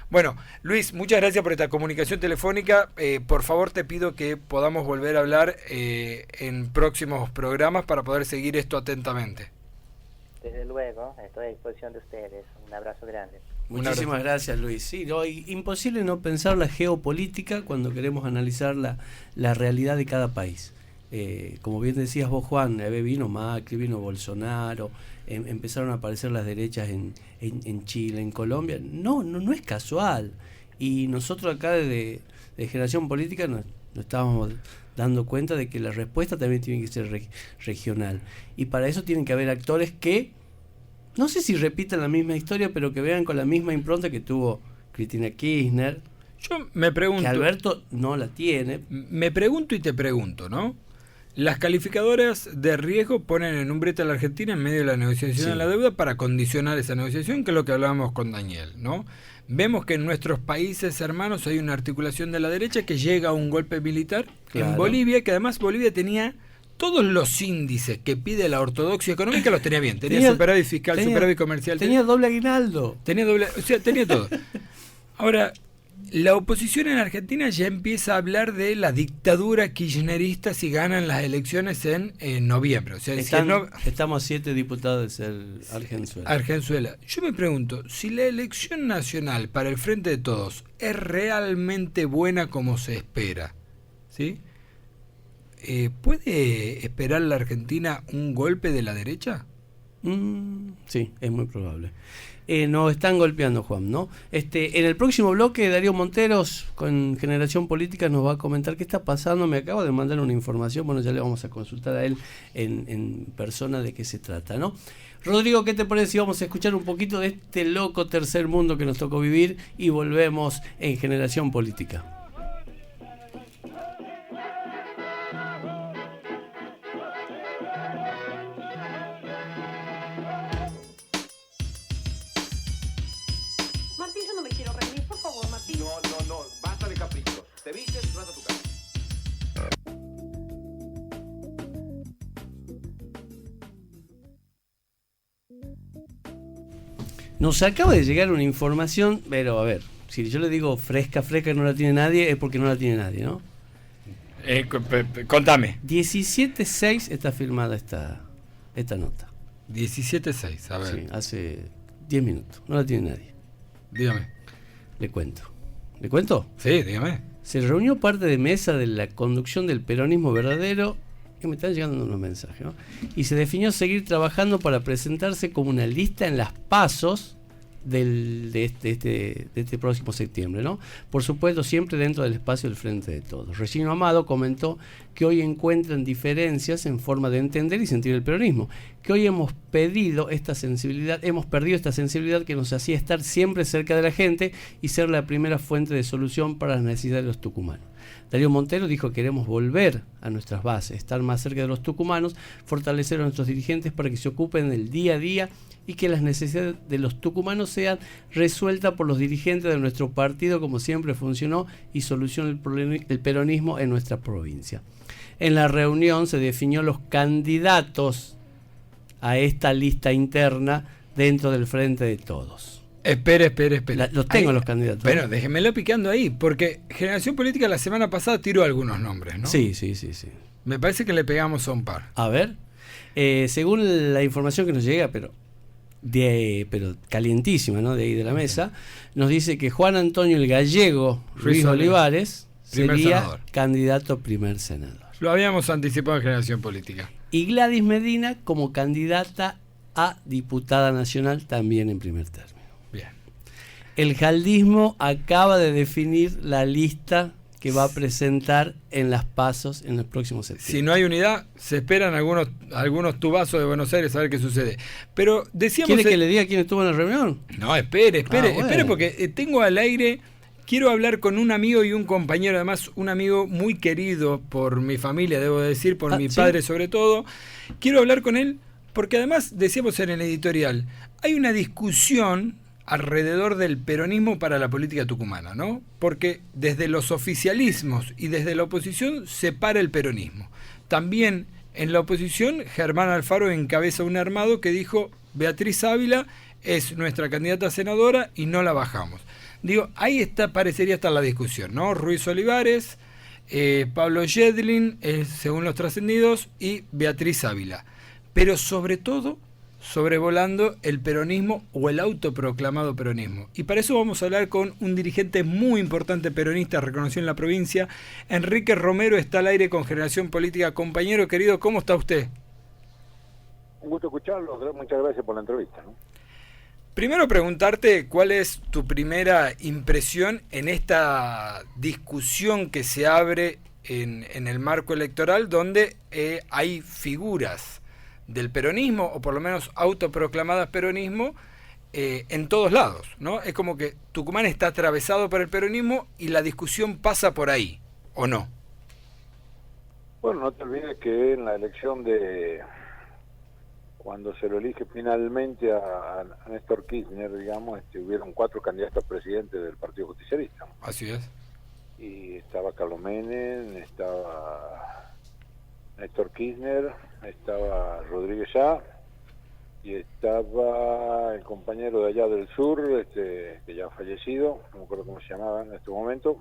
Bueno, Luis, muchas gracias por esta comunicación telefónica. Por favor, te pido que podamos volver a hablar en próximos programas para poder seguir esto atentamente. Desde luego, estoy a disposición de ustedes. Un abrazo grande. Muchísimas gracias, Luis. Sí, imposible no pensar la geopolítica cuando queremos analizar la realidad de cada país. Como bien decías vos, Juan, vino Macri, vino Bolsonaro, empezaron a aparecer las derechas en Chile, en Colombia. No es casual. Y nosotros acá de Generación Política nos estábamos dando cuenta de que la respuesta también tiene que ser regional. Y para eso tienen que haber actores que, no sé si repitan la misma historia, pero que vean con la misma impronta que tuvo Cristina Kirchner. Yo me pregunto... Que Alberto no la tiene. Me pregunto y te pregunto, ¿no? Las calificadoras de riesgo ponen en un brete a la Argentina en medio de la negociación de la deuda para condicionar esa negociación, que es lo que hablábamos con Daniel, ¿no? Vemos que en nuestros países hermanos hay una articulación de la derecha que llega a un golpe militar en Bolivia, que además Bolivia tenía todos los índices que pide la ortodoxia económica, los tenía bien. Tenía superávit fiscal, superávit comercial. Tenía doble aguinaldo. Tenía todo. Ahora, la oposición en Argentina ya empieza a hablar de la dictadura kirchnerista si ganan las elecciones en noviembre. O sea, estamos a 7 diputados de ser Argenzuela. Yo me pregunto, si la elección nacional para el Frente de Todos es realmente buena como se espera, ¿sí? ¿Puede esperar la Argentina un golpe de la derecha? Sí, es muy probable. Nos están golpeando, Juan, ¿no? En el próximo bloque, Darío Monteros, con Generación Política, nos va a comentar qué está pasando. Me acaba de mandar una información, bueno, ya le vamos a consultar a él en persona de qué se trata, ¿no? Rodrigo, ¿qué te parece si vamos a escuchar un poquito de este loco tercer mundo que nos tocó vivir y volvemos en Generación Política? No, basta de caprichos. Te vistes y vas a tu casa. Nos acaba de llegar una información, pero a ver, si yo le digo fresca no la tiene nadie, es porque no la tiene nadie, ¿no? Contame. 17.6 está firmada esta nota. 17.6, a ver. Sí, hace 10 minutos, no la tiene nadie. Dígame. Le cuento. ¿Le cuento? Sí, dígame. Se reunió parte de mesa de la conducción del peronismo verdadero, que me están llegando unos mensajes, ¿no? Y se definió seguir trabajando para presentarse como una lista en las pasos de este próximo septiembre, ¿no? Por supuesto, siempre dentro del espacio del Frente de Todos. Regino Amado comentó que hoy encuentran diferencias en forma de entender y sentir el peronismo, que hoy hemos perdido esta sensibilidad que nos hacía estar siempre cerca de la gente y ser la primera fuente de solución para las necesidades de los tucumanos. Darío Monteros dijo que queremos volver a nuestras bases, estar más cerca de los tucumanos, fortalecer a nuestros dirigentes para que se ocupen del día a día y que las necesidades de los tucumanos sean resueltas por los dirigentes de nuestro partido, como siempre funcionó y solucionó el peronismo en nuestra provincia. En la reunión se definió los candidatos a esta lista interna dentro del Frente de Todos. Espere. Los tengo ahí, los candidatos. Bueno, déjenmelo picando ahí, porque Generación Política la semana pasada tiró algunos nombres, ¿no? Sí. Me parece que le pegamos a un par. A ver, según la información que nos llega, pero calientísima, ¿no? De ahí de la mesa, nos dice que Juan Antonio el Gallego Ruiz Olivares sería senador. Candidato primer senador. Lo habíamos anticipado en Generación Política. Y Gladys Medina como candidata a diputada nacional también en primer término. Bien. El jaldismo acaba de definir la lista que va a presentar en las PASOs en los próximos septiembre. Si no hay unidad, se esperan algunos tubazos de Buenos Aires a ver qué sucede. Pero decíamos... ¿Quiere que le diga quién estuvo en la reunión? No, espere, porque tengo al aire... Quiero hablar con un amigo y un compañero, además un amigo muy querido por mi familia, debo decir, por mi padre sobre todo. Quiero hablar con él porque además, decíamos en el editorial, hay una discusión alrededor del peronismo para la política tucumana, ¿no? Porque desde los oficialismos y desde la oposición se para el peronismo. También en la oposición, Germán Alfaro encabeza un armado que dijo, Beatriz Ávila es nuestra candidata a senadora y no la bajamos. Digo, ahí parecería estar la discusión, ¿no? Ruiz Olivares, Pablo Yedlin, según los trascendidos, y Beatriz Ávila. Pero sobre todo, sobrevolando el peronismo o el autoproclamado peronismo. Y para eso vamos a hablar con un dirigente muy importante peronista, reconocido en la provincia. Enrique Romero está al aire con Generación Política. Compañero querido, ¿cómo está usted? Un gusto escucharlo, muchas gracias por la entrevista, ¿no? Primero preguntarte cuál es tu primera impresión en esta discusión que se abre en el marco electoral, donde hay figuras del peronismo, o por lo menos autoproclamadas peronismo, en todos lados, ¿no? Es como que Tucumán está atravesado por el peronismo y la discusión pasa por ahí, ¿o no? Bueno, no te olvides que en la elección cuando se lo elige finalmente a Néstor Kirchner, digamos, hubieron 4 candidatos a presidente del Partido Justicialista. Así es. Y estaba Carlos Menem, estaba Néstor Kirchner, estaba Rodríguez Sá y estaba el compañero de allá del sur, que ya ha fallecido, no me acuerdo cómo se llamaba en este momento,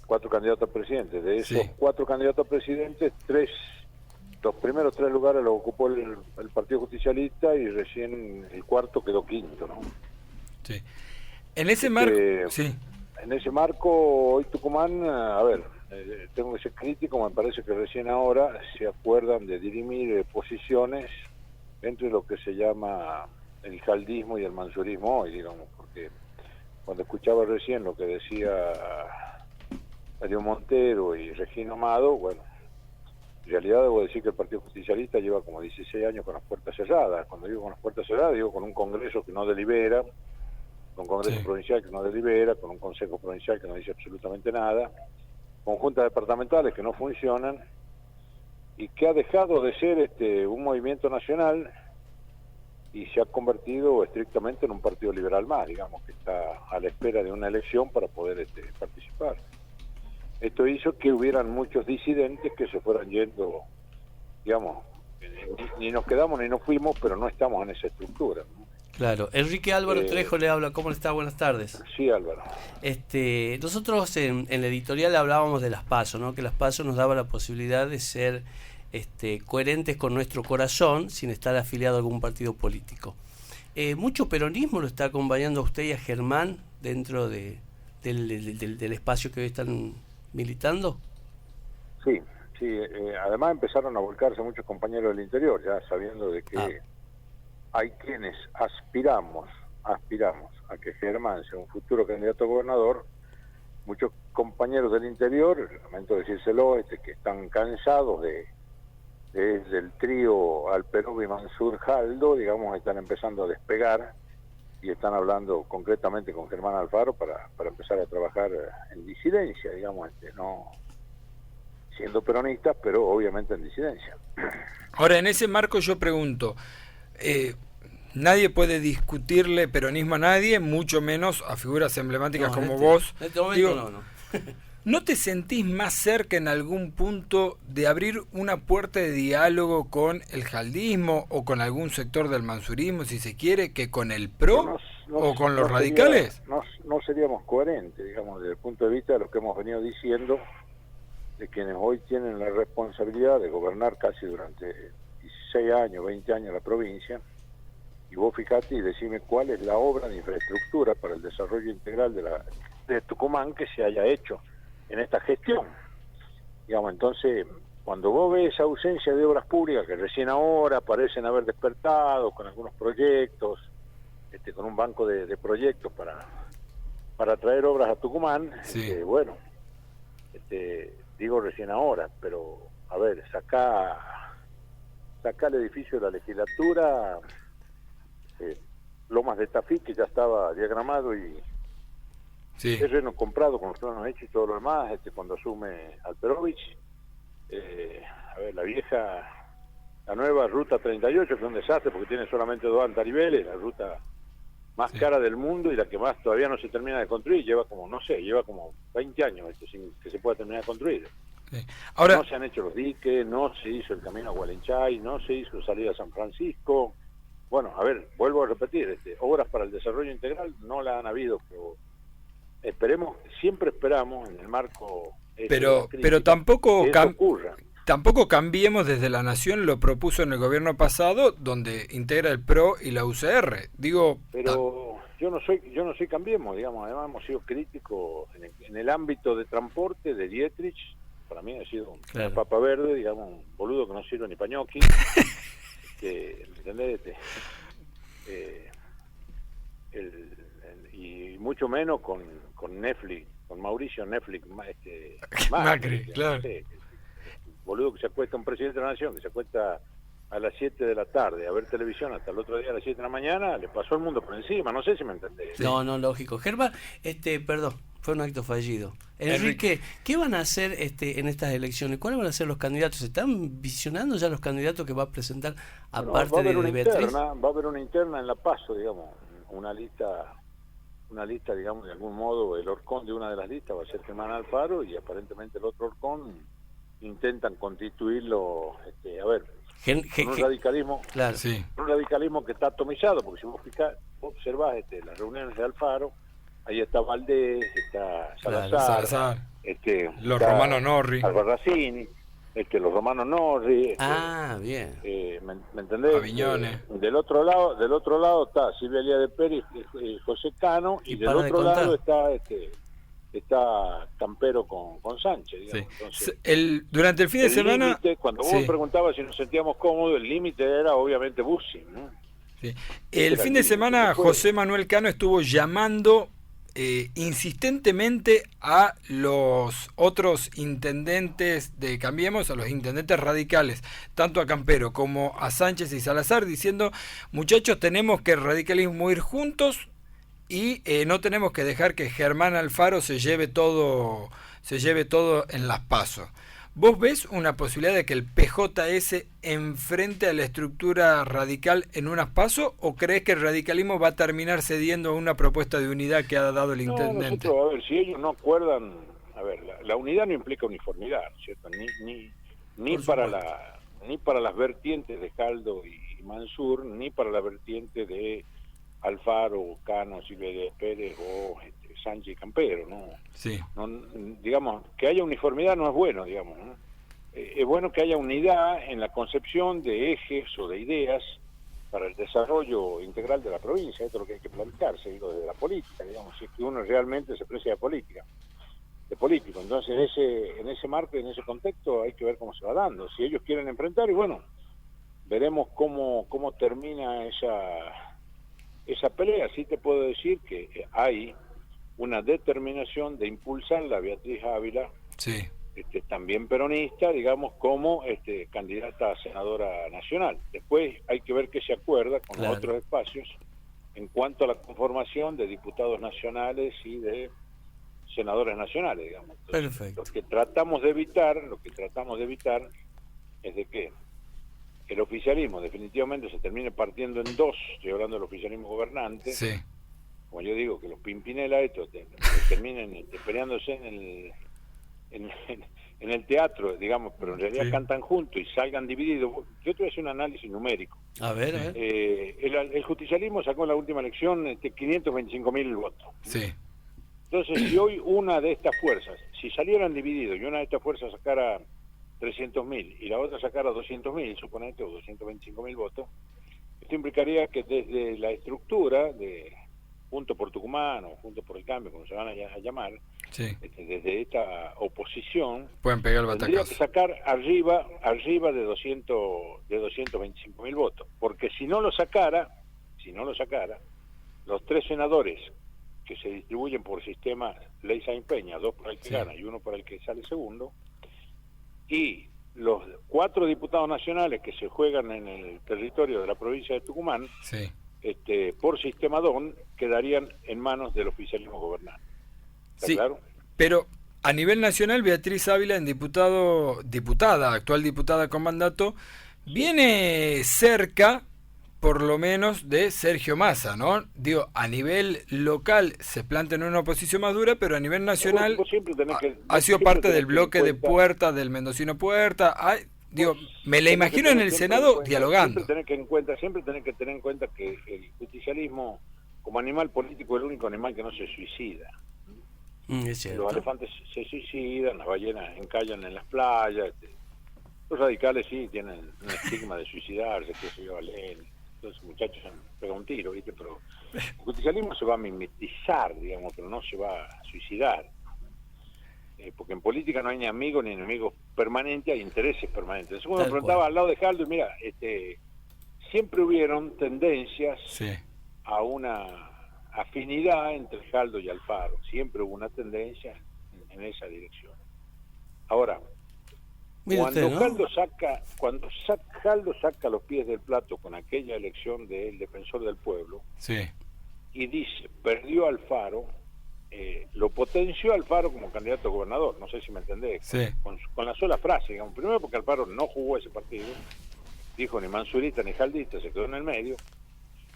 4 candidatos a presidentes. De esos 4 candidatos a presidentes, los primeros 3 lugares los ocupó el Partido Justicialista y recién el cuarto quedó quinto, ¿no? Sí. En ese marco, sí. En ese marco, hoy Tucumán, a ver, tengo que ser crítico, me parece que recién ahora se acuerdan de dirimir posiciones entre lo que se llama el jaldismo y el mansurismo hoy, digamos, porque cuando escuchaba recién lo que decía Darío Montero y Regina Amado, bueno, en realidad debo decir que el Partido Justicialista lleva como 16 años con las puertas cerradas. Cuando digo con las puertas cerradas, digo con un Congreso que no delibera, con un Congreso provincial que no delibera, con un Consejo Provincial que no dice absolutamente nada, con juntas departamentales que no funcionan, y que ha dejado de ser un movimiento nacional y se ha convertido estrictamente en un partido liberal más, digamos, que está a la espera de una elección para poder participar. Esto hizo que hubieran muchos disidentes que se fueran yendo, digamos, ni nos quedamos ni nos fuimos, pero no estamos en esa estructura, ¿no? Claro. Enrique Álvaro Trejo le habla. ¿Cómo está? Buenas tardes. Sí, Álvaro. Nosotros en la editorial hablábamos de las PASO, ¿no? Que las PASO nos daba la posibilidad de ser coherentes con nuestro corazón sin estar afiliado a algún partido político. ¿Mucho peronismo lo está acompañando a usted y a Germán dentro del espacio que hoy están militando? Sí. Además empezaron a volcarse muchos compañeros del interior, ya sabiendo de que hay quienes aspiramos a que Germán sea un futuro candidato a gobernador. Muchos compañeros del interior, lamento decírselo, que están cansados del trío Alperovi, Mansur, Jaldo, digamos, están empezando a despegar y están hablando concretamente con Germán Alfaro para empezar a trabajar en disidencia, digamos, no siendo peronistas, pero obviamente en disidencia. Ahora, en ese marco yo pregunto, nadie puede discutirle peronismo a nadie, mucho menos a figuras emblemáticas como vos. En este momento no. ¿No te sentís más cerca en algún punto de abrir una puerta de diálogo con el jaldismo o con algún sector del mansurismo, si se quiere, que con el PRO o con los radicales? No seríamos coherentes, digamos, desde el punto de vista de lo que hemos venido diciendo, de quienes hoy tienen la responsabilidad de gobernar casi durante 16 años, 20 años la provincia. Y vos fijate y decime cuál es la obra de infraestructura para el desarrollo integral de Tucumán que se haya hecho en esta gestión. Digamos, entonces, cuando vos ves esa ausencia de obras públicas que recién ahora parecen haber despertado con algunos proyectos, con un banco de proyectos para traer obras a Tucumán, bueno, digo recién ahora, pero a ver, saca el edificio de la legislatura, Lomas de Tafí, que ya estaba diagramado y terreno comprado con los planos hechos y todo lo demás, cuando asume Alperovich. A ver, la nueva ruta 38, que es un desastre porque tiene solamente 2 andariveles, la ruta más cara del mundo y la que más todavía no se termina de construir, lleva como 20 años sin que se pueda terminar de construir. Ahora, no se han hecho los diques, no se hizo el camino a Gualenchay, no se hizo salida a San Francisco. Bueno, a ver, vuelvo a repetir, obras para el desarrollo integral no la han habido, pero siempre esperamos en el marco pero tampoco tampoco cambiemos desde la Nación, lo propuso en el gobierno pasado, donde integra el PRO y la UCR. Pero yo no soy Cambiemos, digamos, además hemos sido críticos en el ámbito de transporte de Dietrich. Para mí ha sido una papa verde, digamos, un boludo que no sirve ni pañoqui. ¿Entendés? Y mucho menos con Netflix, con Mauricio Netflix, Macri, claro. Boludo que se acuesta, un presidente de la nación que se acuesta a las 7 de la tarde a ver televisión hasta el otro día a las 7 de la mañana, le pasó el mundo por encima, no sé si me entendés. No, lógico. Germán, perdón, fue un acto fallido. Enrique, ¿qué van a hacer en estas elecciones? ¿Cuáles van a ser los candidatos? ¿Se están visionando ya los candidatos que va a presentar aparte de Beatriz? Va a haber una interna en La Paso, digamos, una lista, digamos, de algún modo, el horcón de una de las listas va a ser Germán Alfaro y aparentemente el otro horcón intentan constituirlo, a ver, con un radicalismo, claro. Sí. un radicalismo que está atomizado, porque si vos observás las reuniones de Alfaro, ahí está Valdés, está Salazar, los está Romano Norri, Albarracini, los Romano Norri, bien. ¿me entendés? Aviñones. Del otro lado está Silvia Elía de Pérez y José Cano, y del otro lado está Campero con Sánchez, digamos. Sí. Entonces, durante el fin de semana, límite, cuando vos me preguntabas si nos sentíamos cómodos, el límite era obviamente Bussi, ¿no? Sí. El fin de semana José Manuel Cano estuvo llamando insistentemente a los otros intendentes de Cambiemos, a los intendentes radicales, tanto a Campero como a Sánchez y Salazar, diciendo: muchachos, tenemos que el radicalismo ir juntos y no tenemos que dejar que Germán Alfaro se lleve todo en las PASO. ¿Vos ves una posibilidad de que el PJS enfrente a la estructura radical en unas PASO, o crees que el radicalismo va a terminar cediendo a una propuesta de unidad que ha dado el intendente? Nosotros, a ver, si ellos no acuerdan, a ver, la unidad no implica uniformidad, ¿cierto? Ni para las vertientes de Jaldo y Mansur, ni para la vertiente de Alfaro, Cano, Silvia Pérez o Sánchez y Campero, ¿no? Sí. No, digamos, que haya uniformidad no es bueno, digamos, ¿no? Es bueno que haya unidad en la concepción de ejes o de ideas para el desarrollo integral de la provincia. Esto es lo que hay que plantearse, digo, desde la política, digamos, si es que uno realmente se aprecia de político. Entonces, en ese marco, en ese contexto, hay que ver cómo se va dando. Si ellos quieren enfrentar, y bueno, veremos cómo termina esa pelea. Sí te puedo decir que hay una determinación de impulsar a Beatriz Ávila, sí, también peronista, digamos, como candidata a senadora nacional. Después hay que ver qué se acuerda con los otros espacios en cuanto a la conformación de diputados nacionales y de senadores nacionales, digamos. Entonces, perfecto. Lo que tratamos de evitar es de que el oficialismo definitivamente se termine partiendo en dos, estoy hablando del oficialismo gobernante. Sí. Como yo digo, que los Pimpinela terminen peleándose en el teatro, digamos, pero en realidad cantan juntos y salgan divididos. Yo te voy a hacer un análisis numérico. A ver. El justicialismo sacó en la última elección 525.000 votos. Sí. Entonces, si hoy una de estas fuerzas, si salieran divididos y una de estas fuerzas sacara 300.000 y la otra sacara 200.000, suponete, o 225.000 votos, esto implicaría que desde la estructura de Juntos por Tucumán o Juntos por el Cambio, como se van a llamar, sí, desde esta oposición, pueden pegar el tendría batacazo, que sacar arriba de 225.000 votos, porque si no lo sacara, los tres senadores que se distribuyen por sistema Ley Sainz Peña, dos para el que gana y uno para el que sale segundo, y los 4 diputados nacionales que se juegan en el territorio de la provincia de Tucumán, sí, por sistema DON, quedarían en manos del oficialismo gobernante. ¿Está claro? Pero a nivel nacional, Beatriz Ávila, actual diputada con mandato, viene cerca, por lo menos, de Sergio Massa, ¿no? Digo, a nivel local se plantea en una oposición más dura, pero a nivel nacional ha sido parte del bloque de Puerta, del mendocino Puerta. Me la imagino en el Senado dialogando. Siempre tenés que tener en cuenta que el justicialismo, como animal político, es el único animal que no se suicida. Es cierto. Los elefantes se suicidan, las ballenas encallan en las playas. Los radicales sí tienen un estigma de suicidarse, que se lleva Lenin. Entonces, muchachos, han pegado un tiro, ¿viste? Pero el justicialismo se va a mimetizar, digamos, pero no se va a suicidar. Porque en política no hay ni amigos ni enemigos permanentes, hay intereses permanentes. Entonces, uno preguntaba al lado de Jaldo, y mira, siempre hubieron tendencias a una afinidad entre Jaldo y Alfaro. Siempre hubo una tendencia en esa dirección. Ahora, cuando Jaldo saca los pies del plato con aquella elección del defensor del pueblo, y dice, perdió Alfaro, lo potenció Alfaro como candidato a gobernador, no sé si me entendés, con la sola frase, digamos. Primero porque Alfaro no jugó ese partido, dijo ni mansurita ni jaldista, se quedó en el medio,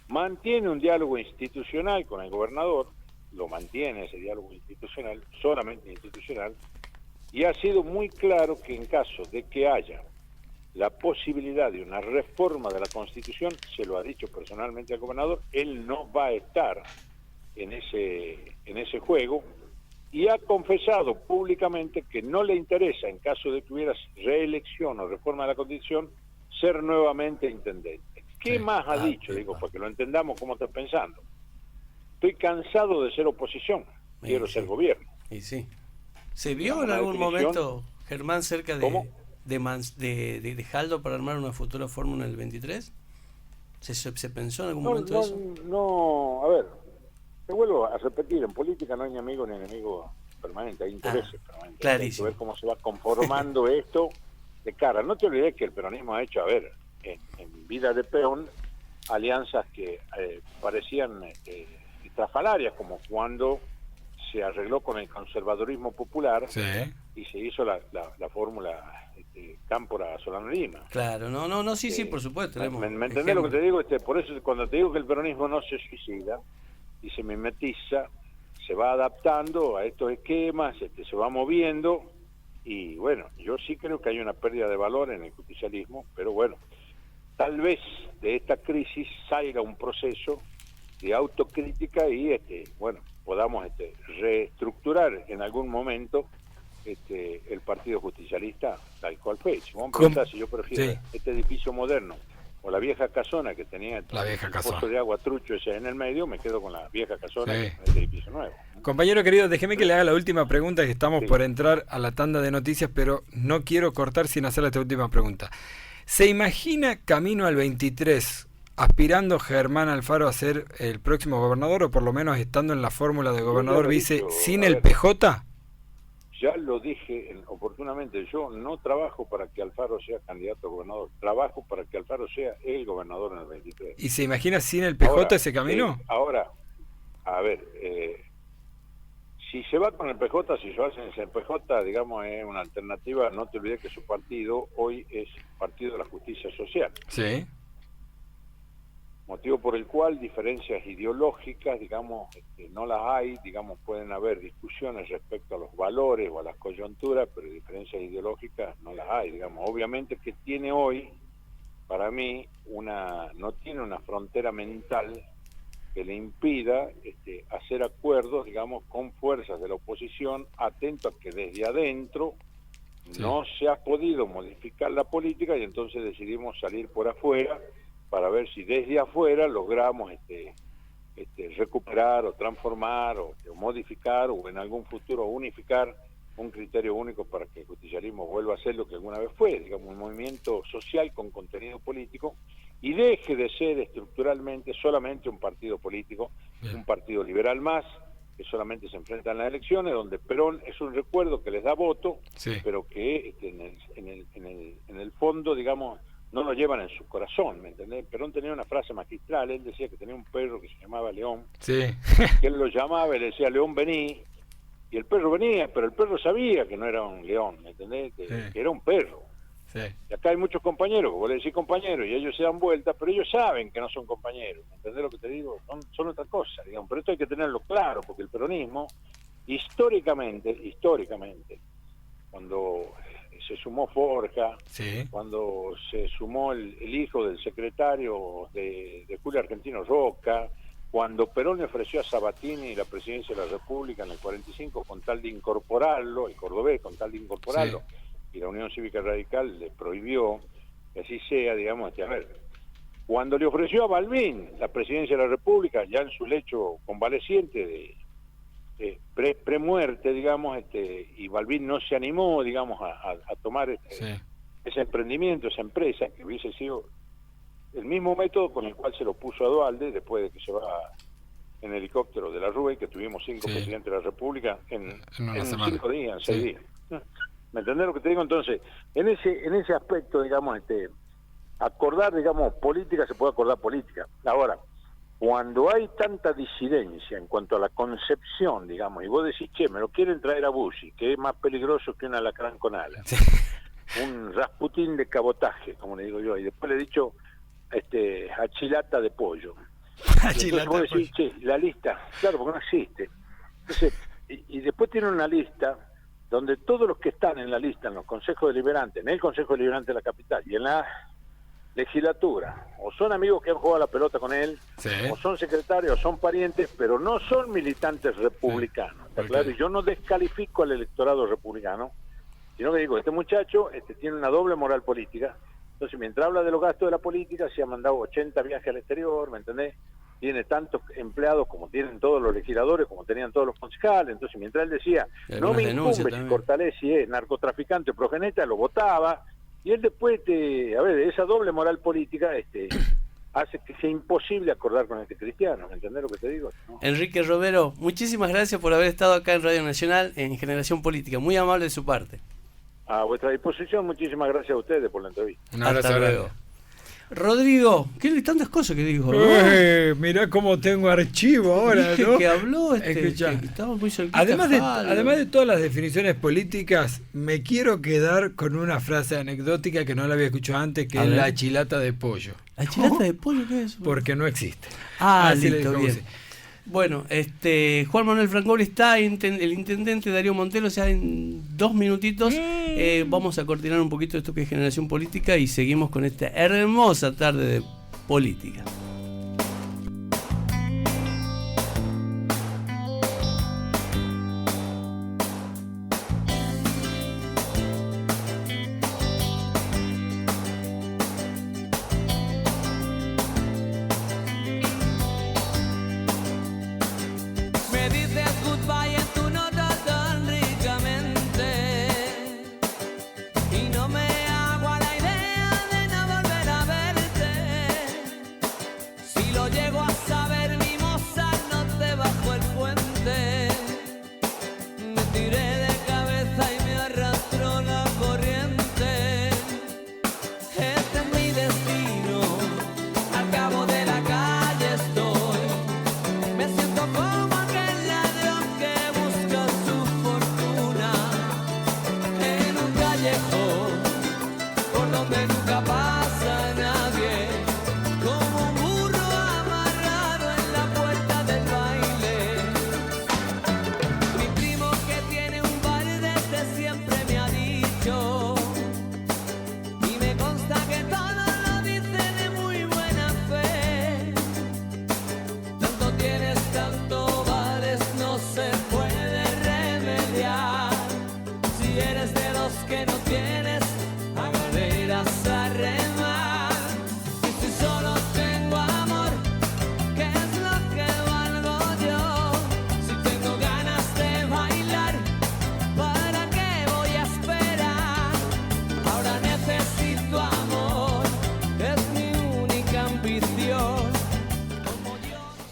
mantiene un diálogo institucional con el gobernador, lo mantiene ese diálogo institucional, solamente institucional, y ha sido muy claro que en caso de que haya la posibilidad de una reforma de la Constitución, se lo ha dicho personalmente al gobernador, él no va a estar en ese juego, y ha confesado públicamente que no le interesa, en caso de que hubiera reelección o reforma de la Constitución, ser nuevamente intendente. ¿Qué más ha dicho? Digo, para que lo entendamos cómo está pensando. Estoy cansado de ser oposición, quiero ser gobierno. Y sí. ¿Se vio en algún momento, Germán, cerca de Jaldo para armar una futura fórmula en el 23? ¿Se pensó en algún momento eso? No, a ver, te vuelvo a repetir, en política no hay ni amigo ni enemigo permanente, hay intereses permanentes. Clarísimo. Hay que ver cómo se va conformando esto de cara. No te olvides que el peronismo ha hecho, a ver, en vida de peón, alianzas que parecían estrafalarias, como cuando se arregló con el conservadurismo popular y se hizo la fórmula Cámpora Solano Lima. Claro, no, sí, por supuesto. ¿Me entendés lo que te digo? Por eso cuando te digo que el peronismo no se suicida y se mimetiza, se va adaptando a estos esquemas, se va moviendo, y bueno, yo sí creo que hay una pérdida de valor en el justicialismo, pero bueno, tal vez de esta crisis salga un proceso de autocrítica y bueno, podamos reestructurar en algún momento el partido justicialista tal cual fue. Si vos me preguntás si yo prefiero este edificio moderno o la vieja casona que tenía el pozo de agua trucho ese en el medio, me quedo con la vieja casona, con este edificio nuevo. Compañero querido, déjeme que le haga la última pregunta, que estamos por entrar a la tanda de noticias, pero no quiero cortar sin hacerle esta última pregunta. ¿Se imagina camino al 23 aspirando Germán Alfaro a ser el próximo gobernador, o por lo menos estando en la fórmula de gobernador vice sin el PJ? Ya lo dije oportunamente, yo no trabajo para que Alfaro sea candidato a gobernador, trabajo para que Alfaro sea el gobernador en el 23. ¿Y se imagina sin el PJ ahora, ese camino? Ahora, a ver, si se va con el PJ, si se hace el PJ, digamos, es una alternativa. No te olvides que su partido hoy es Partido de la Justicia Social. Sí. Motivo por el cual diferencias ideológicas, digamos, no las hay, digamos, pueden haber discusiones respecto a los valores o a las coyunturas, pero diferencias ideológicas no las hay, digamos. Obviamente que tiene hoy, para mí, no tiene una frontera mental que le impida hacer acuerdos, digamos, con fuerzas de la oposición, atento a que desde adentro no se ha podido modificar la política, y entonces decidimos salir por afuera para ver si desde afuera logramos recuperar o transformar o modificar o en algún futuro unificar un criterio único para que el justicialismo vuelva a ser lo que alguna vez fue, digamos, un movimiento social con contenido político, y deje de ser estructuralmente solamente un partido político, un partido liberal más, que solamente se enfrenta en las elecciones, donde Perón es un recuerdo que les da voto, pero que en el fondo, digamos, no lo llevan en su corazón, ¿me entendés? Perón tenía una frase magistral, él decía que tenía un perro que se llamaba León, que él lo llamaba y le decía, León, vení, y el perro venía, pero el perro sabía que no era un león, ¿me entendés? Que era un perro. Y acá hay muchos compañeros, que vos le decís compañeros, y ellos se dan vuelta, pero ellos saben que no son compañeros, ¿me entendés lo que te digo? Son otra cosa, digamos, pero esto hay que tenerlo claro, porque el peronismo, históricamente, cuando se sumó Forja, cuando se sumó el hijo del secretario de Julio Argentino Roca, cuando Perón le ofreció a Sabatini la presidencia de la República en el 45 con tal de incorporarlo, el cordobés con tal de incorporarlo, y la Unión Cívica Radical le prohibió que así sea, digamos, a ver, cuando le ofreció a Balbín la presidencia de la República, ya en su lecho convaleciente de premuerte, digamos, y Balbín no se animó, digamos, a tomar ese emprendimiento, esa empresa, que hubiese sido el mismo método con el cual se lo puso a Duhalde después de que se va en helicóptero de la Rúa, y que tuvimos 5 presidentes de la República en 5 días, en 6 días. ¿Me entendés lo que te digo? Entonces, en ese aspecto, digamos, acordar, digamos, política, se puede acordar política. Ahora, cuando hay tanta disidencia en cuanto a la concepción, digamos, y vos decís, che, me lo quieren traer a Bussi, que es más peligroso que un alacrán con alas, un Rasputín de cabotaje, como le digo yo, y después le he dicho achilata de pollo. Entonces vos decís, che, la lista, claro, porque no existe. Entonces, y después tiene una lista donde todos los que están en la lista, en los consejos deliberantes, en el Consejo Deliberante de la Capital y en la legislatura, o son amigos que han jugado a la pelota con él, sí, o son secretarios, o son parientes, pero no son militantes republicanos, ¿está claro? Y yo no descalifico al electorado republicano, sino que digo, este muchacho tiene una doble moral política. Entonces, mientras habla de los gastos de la política, se ha mandado 80 viajes al exterior, ¿me entendés? Tiene tantos empleados como tienen todos los legisladores, como tenían todos los concejales. Entonces, mientras él decía, no me incumbe si Cortalesi es narcotraficante o progeneta, lo votaba. Y él después, esa doble moral política hace que sea imposible acordar con este cristiano, ¿me entendés lo que te digo? ¿No? Enrique Romero, muchísimas gracias por haber estado acá en Radio Nacional en Generación Política. Muy amable de su parte. A vuestra disposición, muchísimas gracias a ustedes por la entrevista. Un abrazo. Hasta luego. Rodrigo, ¿qué tantas cosas que dijo? ¿No? Mirá cómo tengo archivo ahora, Dije ¿no? que habló, que estaba muy cerquita. Además de todas las definiciones políticas, me quiero quedar con una frase anecdótica que no la había escuchado antes, que es la chilata de pollo. ¿La chilata de pollo qué es? Porque no existe. Así listo, bien. Bueno, Juan Manuel Francobri está, el intendente Darío Montero, o sea, en 2 minutitos vamos a coordinar un poquito esto que es Generación Política y seguimos con esta hermosa tarde de política.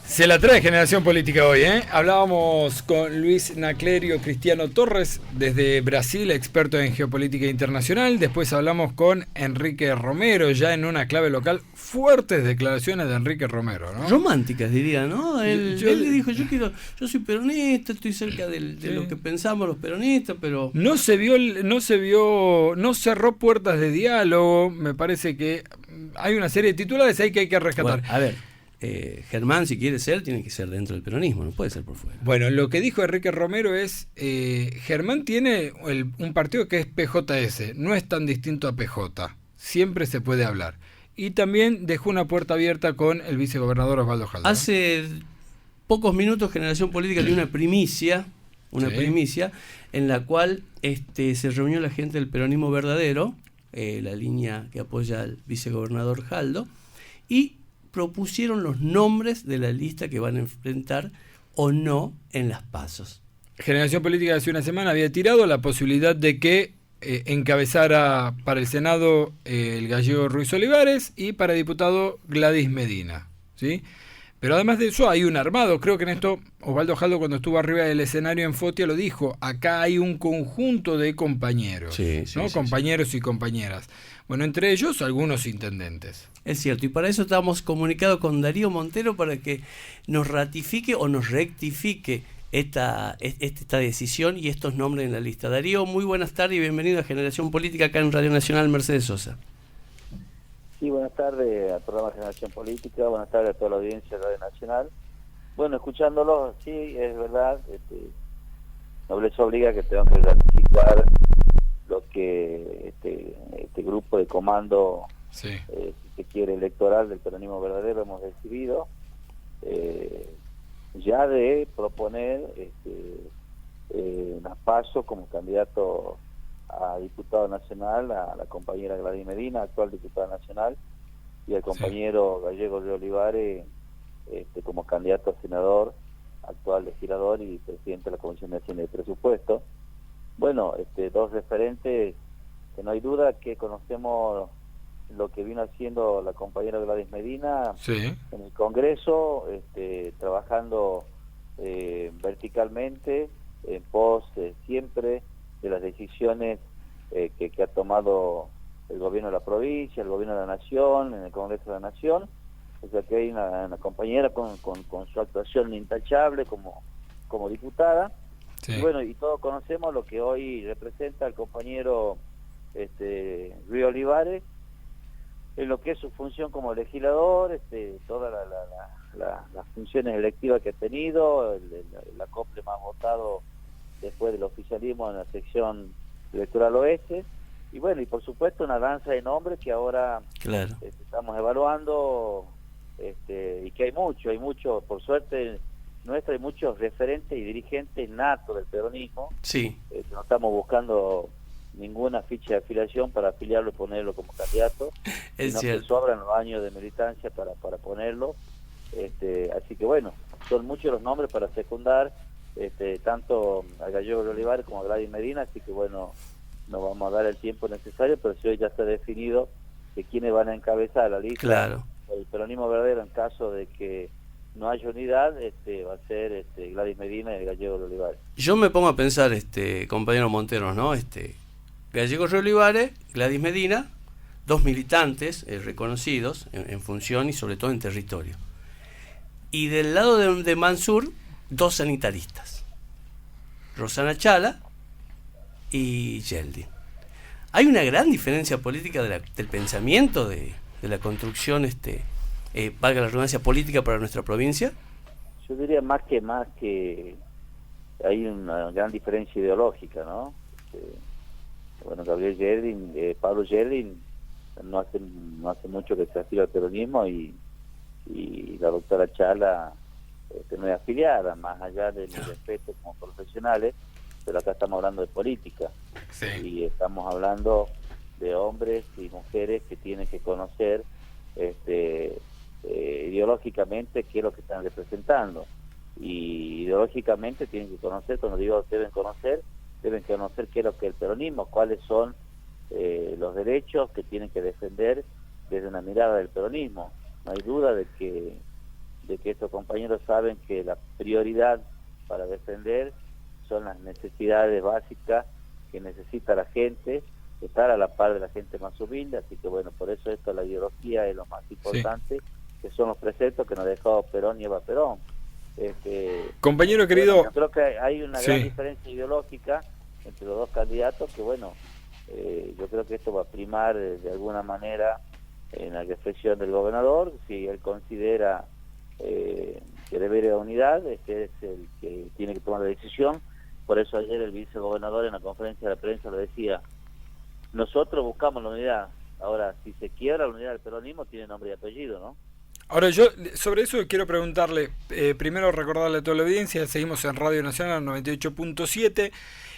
Se la trae Generación Política hoy, ¿eh? Hablábamos con Luis Naclerio Cristiano Torres desde Brasil, experto en geopolítica internacional. Después hablamos con Enrique Romero, ya en una clave local. Fuertes declaraciones de Enrique Romero, ¿no? Románticas, diría, ¿no? Él le dijo, yo soy peronista, estoy cerca de lo que pensamos los peronistas, pero... No cerró puertas de diálogo. Me parece que hay una serie de titulares ahí que hay que rescatar. Bueno, a ver. Germán, si quiere ser, tiene que ser dentro del peronismo, no puede ser por fuera. Bueno, lo que dijo Enrique Romero es, Germán tiene un partido que es PJS, no es tan distinto a PJ, siempre se puede hablar. Y también dejó una puerta abierta con el vicegobernador Osvaldo Jaldo. Hace pocos minutos Generación Política tiene una primicia en la cual se reunió la gente del peronismo verdadero, la línea que apoya al vicegobernador Jaldo, y propusieron los nombres de la lista que van a enfrentar o no en las PASOs. Generación Política hace una semana había tirado la posibilidad de que encabezara para el Senado el gallego Ruiz Olivares y para diputado Gladys Medina, ¿sí? Pero además de eso hay un armado. Creo que en esto Osvaldo Jaldo, cuando estuvo arriba del escenario en Fotia, lo dijo. Acá hay un conjunto de compañeros, ¿no? Compañeros y compañeras. Bueno, entre ellos algunos intendentes. Es cierto, y para eso estamos comunicados con Darío Montero para que nos ratifique o nos rectifique esta decisión y estos nombres en la lista. Darío, muy buenas tardes y bienvenido a Generación Política acá en Radio Nacional Mercedes Sosa. Sí, buenas tardes al programa Generación Política, buenas tardes a toda la audiencia de Radio Nacional. Bueno, escuchándolo, sí, es verdad, nobleza obliga que tengo que ratificar efectuar lo que este grupo de comando, sí, si se quiere, electoral del peronismo verdadero hemos decidido, ya de proponer a Paso como candidato a diputado nacional a la compañera Gladys Medina, actual diputada nacional, y al compañero Gallego de Olivares como candidato a senador, actual legislador y presidente de la Comisión de Hacienda y Presupuesto. Bueno, dos referentes que no hay duda que conocemos lo que vino haciendo la compañera Gladys Medina en el Congreso, trabajando verticalmente en pos siempre de las decisiones que ha tomado el gobierno de la provincia, el gobierno de la nación, en el Congreso de la Nación. O sea que hay una compañera con su actuación intachable como diputada. Sí. Y bueno, y todos conocemos lo que hoy representa el compañero Río Olivares en lo que es su función como legislador, todas las funciones electivas que ha tenido, el acople más votado después del oficialismo en la sección electoral oeste, y bueno, y por supuesto una danza de nombres que ahora estamos evaluando, y que hay mucho, por suerte nuestra, hay muchos referentes y dirigentes natos del peronismo. Sí. No estamos buscando ninguna ficha de afiliación para afiliarlo y ponerlo como candidato, sino que sobran los años de militancia para ponerlo. Así que bueno, son muchos los nombres para secundar, tanto a Gallego de Olivares como a Gladys Medina, así que bueno, no vamos a dar el tiempo necesario, pero si hoy ya está definido de quiénes van a encabezar la lista del peronismo verdadero en caso de que no haya unidad, va a ser Gladys Medina y Gallego de Olivares. Yo me pongo a pensar, compañero Monteros, ¿no? Gallego de Olivares, Gladys Medina, dos militantes reconocidos en función y sobre todo en territorio. Y del lado de Mansur, dos sanitaristas, Rosana Chala y Yeldin. Hay una gran diferencia política del pensamiento de la construcción, valga la redundancia, política para nuestra provincia. Yo diría más que hay una gran diferencia ideológica, ¿no? Bueno, Gabriel Yeldin, Pablo Yeldin no hace mucho que se afilió al peronismo y la doctora Chala no es afiliada, más allá de mi respeto como profesionales, pero acá estamos hablando de política. Sí. Y estamos hablando de hombres y mujeres que tienen que conocer ideológicamente qué es lo que están representando, y ideológicamente tienen que conocer, cuando digo deben conocer qué es lo que el peronismo, cuáles son los derechos que tienen que defender desde una mirada del peronismo. No hay duda de que estos compañeros saben que la prioridad para defender son las necesidades básicas que necesita la gente, estar a la par de la gente más humilde, así que bueno, por eso la ideología es lo más importante, que son los preceptos que nos dejó Perón y Eva Perón. Compañero querido, bueno, yo creo que hay una gran diferencia ideológica entre los dos candidatos, que bueno, yo creo que esto va a primar de alguna manera en la reflexión del gobernador, si él considera que debe haber unidad, es el que tiene que tomar la decisión. Por eso ayer el vicegobernador en la conferencia de prensa lo decía: nosotros buscamos la unidad, ahora si se quiebra la unidad del peronismo tiene nombre y apellido, ¿no? Ahora yo sobre eso quiero preguntarle, primero recordarle a toda la audiencia, seguimos en Radio Nacional 98.7,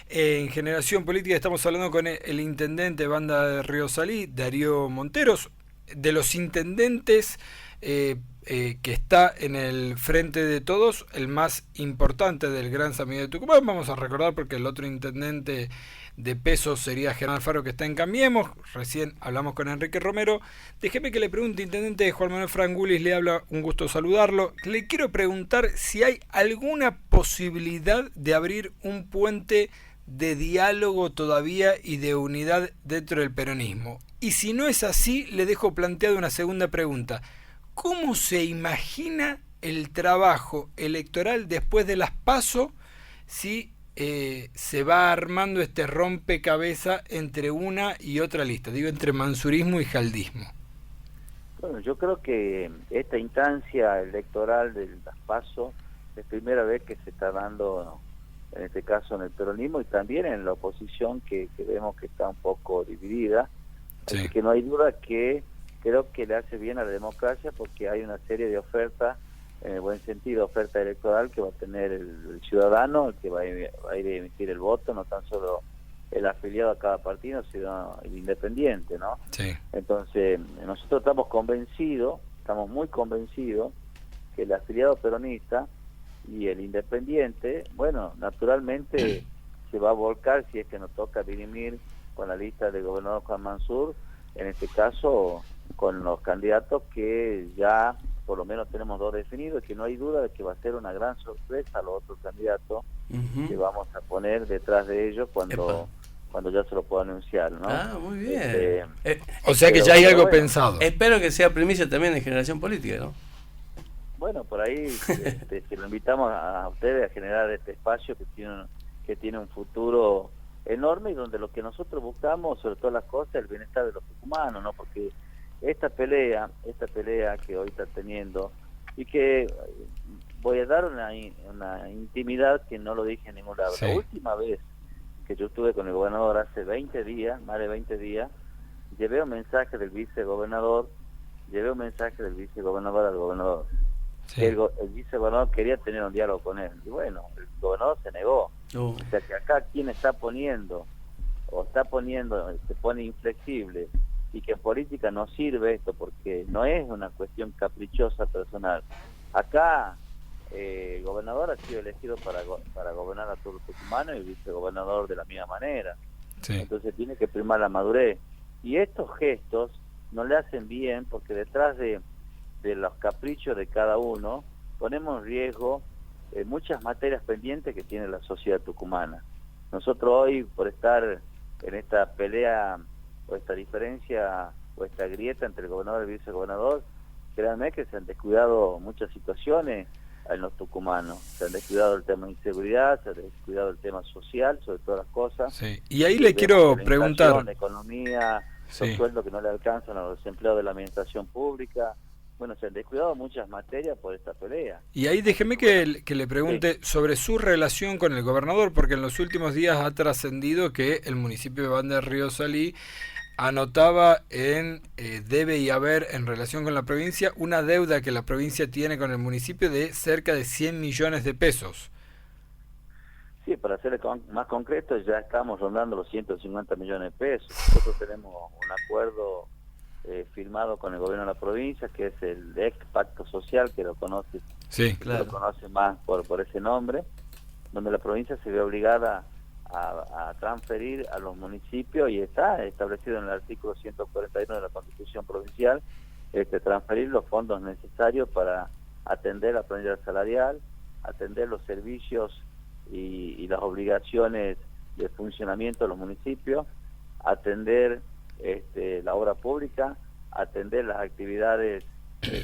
en Generación Política estamos hablando con el intendente Banda de Río Salí, Darío Monteros, de los intendentes que está en el frente de todos, el más importante del Gran San Miguel de Tucumán. Vamos a recordar porque el otro intendente de peso sería Germán Alfaro, que está en Cambiemos. Recién hablamos con Enrique Romero. Déjeme que le pregunte, intendente Juan Manuel Frangulis, le habla, un gusto saludarlo. Le quiero preguntar si hay alguna posibilidad de abrir un puente de diálogo todavía y de unidad dentro del peronismo. Y si no es así, le dejo planteada una segunda pregunta. ¿Cómo se imagina el trabajo electoral después de las PASO si se va armando este rompecabezas entre una y otra lista? Digo, entre mansurismo y jaldismo. Bueno, yo creo que esta instancia electoral de las PASO es primera vez que se está dando en este caso en el peronismo y también en la oposición que vemos que está un poco dividida. Sí. Así que no hay duda que creo que le hace bien a la democracia porque hay una serie de ofertas, en el buen sentido, oferta electoral que va a tener el ciudadano, el que va a ir a emitir el voto, no tan solo el afiliado a cada partido, sino el independiente, ¿no? Sí. Entonces, nosotros estamos muy convencidos que el afiliado peronista y el independiente, bueno, naturalmente se va a volcar si es que nos toca dirimir con la lista del gobernador Juan Mansur, en este caso con los candidatos que ya por lo menos tenemos 2 definidos, que no hay duda de que va a ser una gran sorpresa a los otros candidatos que vamos a poner detrás de ellos cuando ya se lo pueda anunciar, ¿no? Ah, muy bien. O sea que ya hay algo pensado. Espero que sea primicia también de Generación Política, ¿no? Bueno, por ahí si lo invitamos a ustedes a generar este espacio que tiene un futuro enorme y donde lo que nosotros buscamos, sobre todas las cosas, es el bienestar de los tucumanos, ¿no? Porque esta pelea que hoy está teniendo, y que voy a dar una intimidad que no lo dije en ningún lado. Sí. La última vez que yo estuve con el gobernador hace 20 días, más de 20 días, llevé un mensaje del vicegobernador al gobernador. Sí. El vicegobernador quería tener un diálogo con él. Y bueno, el gobernador se negó. O sea que acá quien se pone inflexible, y que en política no sirve esto, porque no es una cuestión caprichosa personal. Acá el gobernador ha sido elegido para gobernar a todos los tucumanos y el vicegobernador de la misma manera. Sí. Entonces tiene que primar la madurez. Y estos gestos no le hacen bien porque detrás de los caprichos de cada uno ponemos en riesgo muchas materias pendientes que tiene la sociedad tucumana. Nosotros hoy, por estar en esta pelea o esta diferencia o esta grieta entre el gobernador y el vicegobernador, créanme que se han descuidado muchas situaciones en los tucumanos. Se han descuidado el tema de inseguridad, se ha descuidado el tema social, sobre todas las cosas. Sí. Y ahí le quiero preguntar... La economía, sí, los sueldos que no le alcanzan a los empleados de la administración pública. Bueno, se han descuidado muchas materias por esta pelea. Y ahí déjeme que le pregunte sobre su relación con el gobernador, porque en los últimos días ha trascendido que el municipio de Banda de Río Salí anotaba en debe y haber en relación con la provincia una deuda que la provincia tiene con el municipio de cerca de 100 millones de pesos. Sí, para ser más concreto, ya estamos rondando los 150 millones de pesos. Nosotros tenemos un acuerdo firmado con el gobierno de la provincia, que es el ex pacto social, que lo conoce, sí, claro, lo conoce más por ese nombre, donde la provincia se ve obligada a transferir a los municipios, y está establecido en el artículo 141 de la Constitución Provincial, transferir los fondos necesarios para atender la planilla salarial, atender los servicios y las obligaciones de funcionamiento de los municipios, atender la obra pública, atender las actividades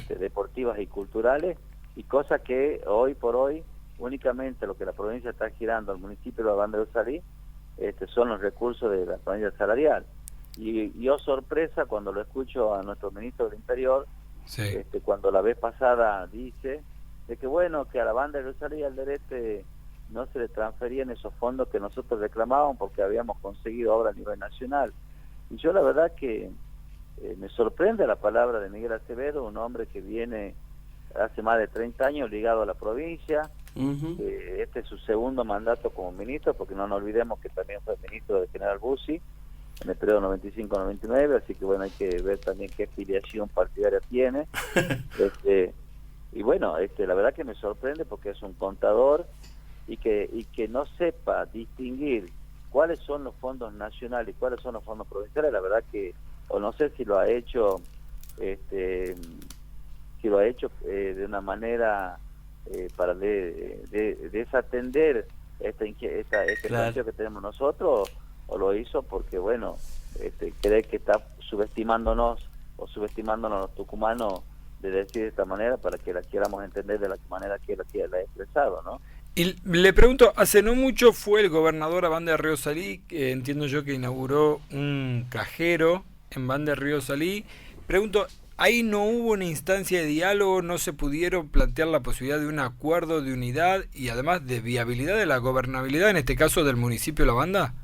deportivas y culturales, y cosas que hoy por hoy únicamente lo que la provincia está girando al municipio de la Banda de Salí son los recursos de la planilla salarial. Y yo sorpresa cuando lo escucho a nuestro ministro del Interior, sí, cuando la vez pasada dice de que bueno, que a la Banda de Salí, al Derete, no se le transferían esos fondos que nosotros reclamábamos porque habíamos conseguido obra a nivel nacional. Y yo la verdad que me sorprende la palabra de Miguel Acevedo, un hombre que viene hace más de 30 años ligado a la provincia. Este es su segundo mandato como ministro, porque no nos olvidemos que también fue ministro de General Bussi en el periodo 95-99, así que bueno, hay que ver también qué filiación partidaria tiene. Y bueno, la verdad que me sorprende porque es un contador y que no sepa distinguir cuáles son los fondos nacionales y cuáles son los fondos provinciales. La verdad que, o no sé si lo ha hecho de una manera para desatender este espacio que tenemos nosotros, o lo hizo porque bueno, cree que está subestimándonos los tucumanos, de decir de esta manera para que la quieramos entender de la manera que la ha expresado, ¿no? Y le pregunto, hace no mucho fue el gobernador a Banda de Río Salí, que entiendo yo que inauguró un cajero en Banda de Río Salí. Pregunto, ahí no hubo una instancia de diálogo, no se pudieron plantear la posibilidad de un acuerdo de unidad y además de viabilidad de la gobernabilidad, en este caso del municipio de La Banda.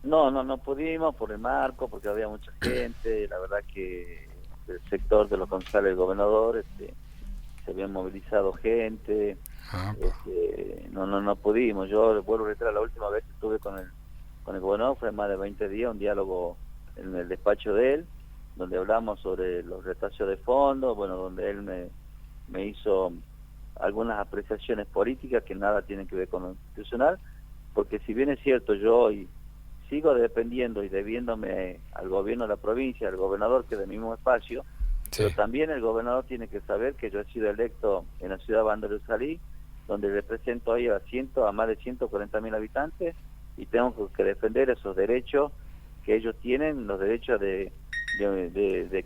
No pudimos por el marco, porque había mucha gente, la verdad que el sector de los concejales del gobernador, se habían movilizado gente, no pudimos. Yo vuelvo a reiterar, la última vez que estuve con el gobernador fue más de 20 días, un diálogo en el despacho de él, donde hablamos sobre los retachos de fondos, donde él me hizo algunas apreciaciones políticas que nada tienen que ver con lo institucional, porque si bien es cierto, yo hoy sigo dependiendo y debiéndome al gobierno de la provincia, al gobernador, que es del mismo espacio, pero también el gobernador tiene que saber que yo he sido electo en la ciudad de Banda de Usalí, donde represento ahí a más de 140.000 habitantes, y tengo que defender esos derechos que ellos tienen, los derechos de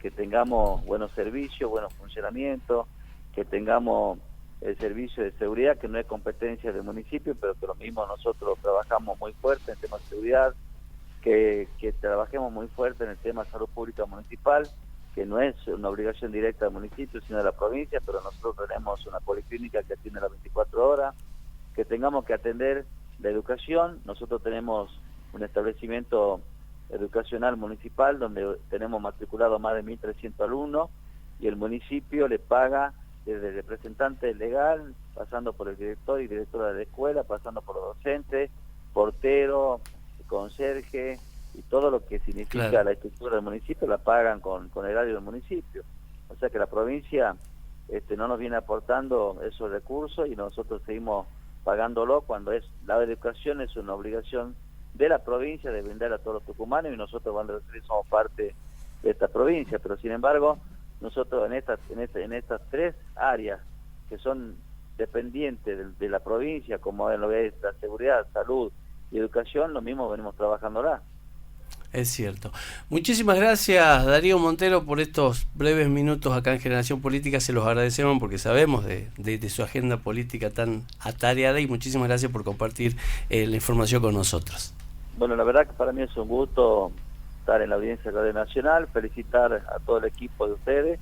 que tengamos buenos servicios, buenos funcionamientos, que tengamos el servicio de seguridad, que no es competencia del municipio, pero que lo mismo nosotros trabajamos muy fuerte en temas de seguridad, que trabajemos muy fuerte en el tema de salud pública municipal, que no es una obligación directa del municipio, sino de la provincia, pero nosotros tenemos una policlínica que atiende las 24 horas, que tengamos que atender la educación. Nosotros tenemos un establecimiento educacional municipal donde tenemos matriculado más de 1.300 alumnos, y el municipio le paga desde el representante legal, pasando por el director y directora de la escuela, pasando por los docentes, portero, conserje, y todo lo que significa la estructura del municipio la pagan con el erario del municipio. O sea que la provincia no nos viene aportando esos recursos, y nosotros seguimos pagándolo, cuando la educación es una obligación de la provincia de brindar a todos los tucumanos, y nosotros cuando somos parte de esta provincia. Pero sin embargo, nosotros en estas tres áreas que son dependientes de la provincia, como es lo que es la seguridad, salud y educación, lo mismo venimos trabajándola. Es cierto. Muchísimas gracias, Darío Montero, por estos breves minutos acá en Generación Política. Se los agradecemos porque sabemos de su agenda política tan atareada, y muchísimas gracias por compartir la información con nosotros. Bueno, la verdad que para mí es un gusto estar en la audiencia de Radio Nacional, felicitar a todo el equipo de ustedes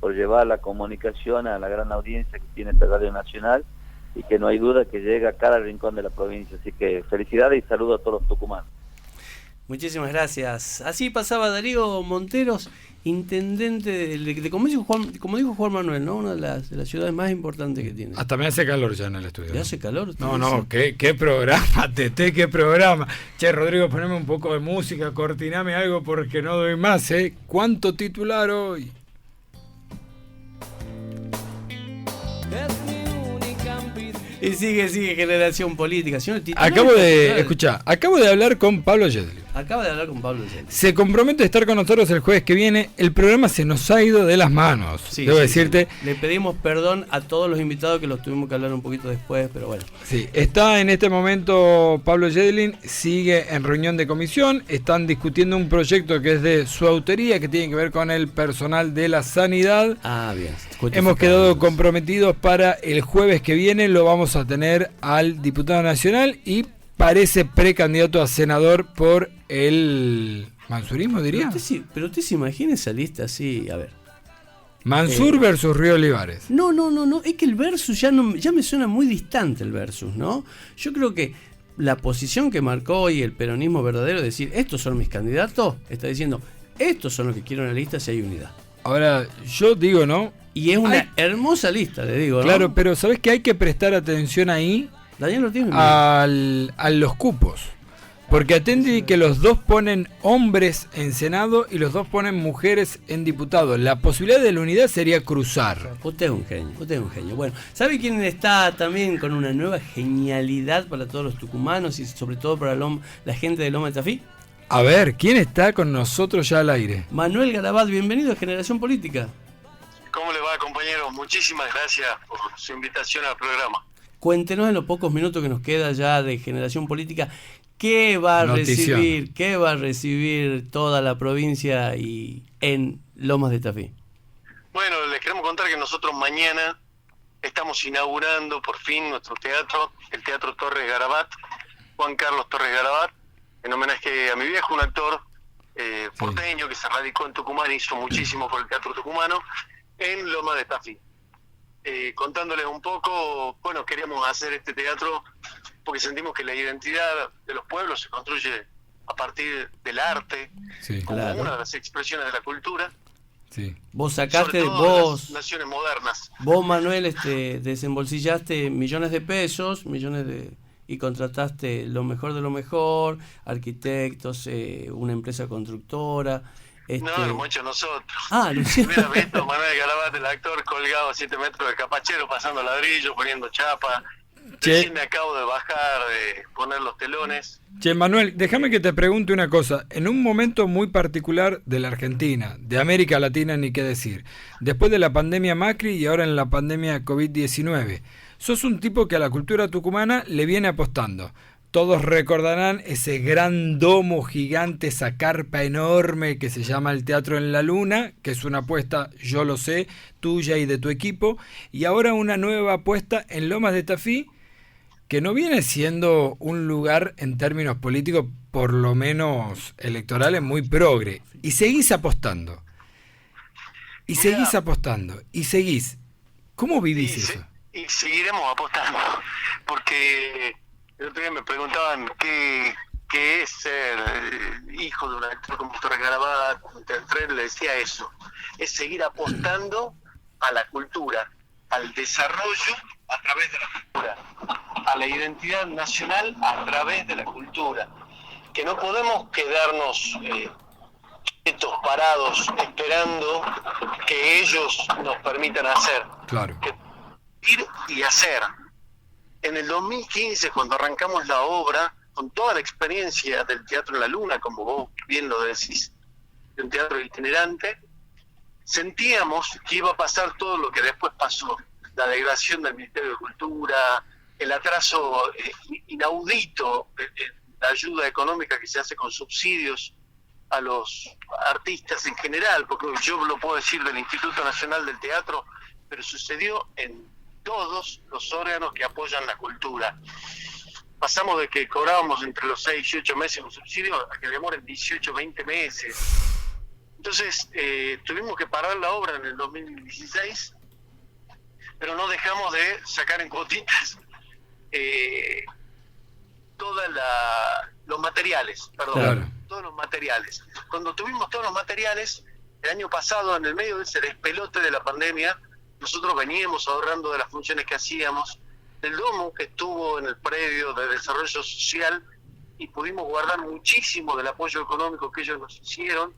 por llevar la comunicación a la gran audiencia que tiene esta Radio Nacional, y que no hay duda que llega a cada rincón de la provincia. Así que felicidades y saludos a todos los tucumanos. Muchísimas gracias. Así pasaba Darío Monteros, intendente de como dijo Juan Manuel, ¿no? Una de las ciudades más importantes que tiene. Hasta me hace calor ya en el estudio. ¿Te hace calor? No, qué programa, Tete, qué programa. Che, Rodrigo, poneme un poco de música, cortiname algo porque no doy más, ¿eh? ¿Cuánto titular hoy? Y sigue Generación Política. Acabo de hablar con Pablo Yedlin. Se compromete a estar con nosotros el jueves que viene. El programa se nos ha ido de las manos, debo decirte. Sí. Le pedimos perdón a todos los invitados, que los tuvimos que hablar un poquito después, pero bueno. Sí, está en este momento Pablo Yedlin, sigue en reunión de comisión. Están discutiendo un proyecto que es de su autoría, que tiene que ver con el personal de la sanidad. Bien. Hemos quedado comprometidos para el jueves que viene. Lo vamos a tener al diputado nacional y parece precandidato a senador por el mansurismo, diría. Pero usted se imagina esa lista así, a ver. Mansur versus Río Olivares. No, es que el versus ya me suena muy distante el versus, ¿no? Yo creo que la posición que marcó hoy el peronismo verdadero, es decir, estos son mis candidatos, está diciendo, estos son los que quiero en la lista si hay unidad. Ahora, yo digo, ¿no? Y es una hermosa lista, le digo, ¿no? Claro, pero ¿sabes que hay que prestar atención ahí? Daniel lo tiene. A los cupos. Porque atendí que los dos ponen hombres en Senado y los dos ponen mujeres en diputados. La posibilidad de la unidad sería cruzar. Usted es un genio. Bueno, ¿sabe quién está también con una nueva genialidad para todos los tucumanos y sobre todo para la gente de Loma de Tafí? A ver, ¿quién está con nosotros ya al aire? Manuel Garabat, bienvenido a Generación Política. ¿Cómo le va, compañero? Muchísimas gracias por su invitación al programa. Cuéntenos en los pocos minutos que nos queda ya de Generación Política, ¿qué va a recibir toda la provincia y en Lomas de Tafí? Bueno, les queremos contar que nosotros mañana estamos inaugurando por fin nuestro teatro, el Teatro Torres Garabat, Juan Carlos Torres Garabat, en homenaje a mi viejo, un actor porteño que se radicó en Tucumán y hizo muchísimo por el teatro tucumano, en Lomas de Tafí. Contándoles un poco, bueno, queríamos hacer este teatro porque sentimos que la identidad de los pueblos se construye a partir del arte, como una de las expresiones de la cultura. Sí. Vos sacaste, sobre todo las naciones modernas. Vos, Manuel, desembolsillaste millones de pesos, y contrataste lo mejor de lo mejor, arquitectos, una empresa constructora. No, lo hemos hecho nosotros. Lo hicieron. Hubiera visto Manuel Garabat, el actor, colgado a 7 metros de capachero, pasando ladrillo, poniendo chapa. Recién me acabo de bajar, de poner los telones. Che, Manuel, déjame que te pregunte una cosa. En un momento muy particular de la Argentina, de América Latina, ni qué decir, después de la pandemia Macri y ahora en la pandemia COVID-19, sos un tipo que a la cultura tucumana le viene apostando. Todos recordarán ese gran domo gigante, esa carpa enorme que se llama el Teatro en la Luna, que es una apuesta, yo lo sé, tuya y de tu equipo, y ahora una nueva apuesta en Lomas de Tafí, que no viene siendo un lugar en términos políticos, por lo menos electorales, muy progre. Y seguís apostando. Y seguís apostando. Y seguís. ¿Cómo vivís eso? Y seguiremos apostando. Porque el otro día me preguntaban qué es ser hijo de un actor como Torres Garabat. Le decía eso. Es seguir apostando a la cultura, al desarrollo a través de la cultura, a la identidad nacional a través de la cultura, que no podemos quedarnos quietos, parados, esperando que ellos nos permitan hacer. Claro. Ir y hacer. En el 2015, cuando arrancamos la obra, con toda la experiencia del Teatro en la Luna, como vos bien lo decís, de un teatro itinerante, sentíamos que iba a pasar todo lo que después pasó. La degradación del Ministerio de Cultura, el atraso inaudito en la ayuda económica que se hace con subsidios a los artistas en general, porque yo lo puedo decir del Instituto Nacional del Teatro, pero sucedió en todos los órganos que apoyan la cultura. Pasamos de que cobrábamos entre los 6 y 8 meses un subsidio a que demoren 18, 20 meses. Entonces tuvimos que parar la obra en el 2016, pero no dejamos de sacar en cuotitas los materiales, Claro. todos los materiales. Cuando tuvimos todos los materiales, el año pasado, en el medio de ese despelote de la pandemia, nosotros veníamos ahorrando de las funciones que hacíamos, del domo que estuvo en el predio de desarrollo social, y pudimos guardar muchísimo del apoyo económico que ellos nos hicieron,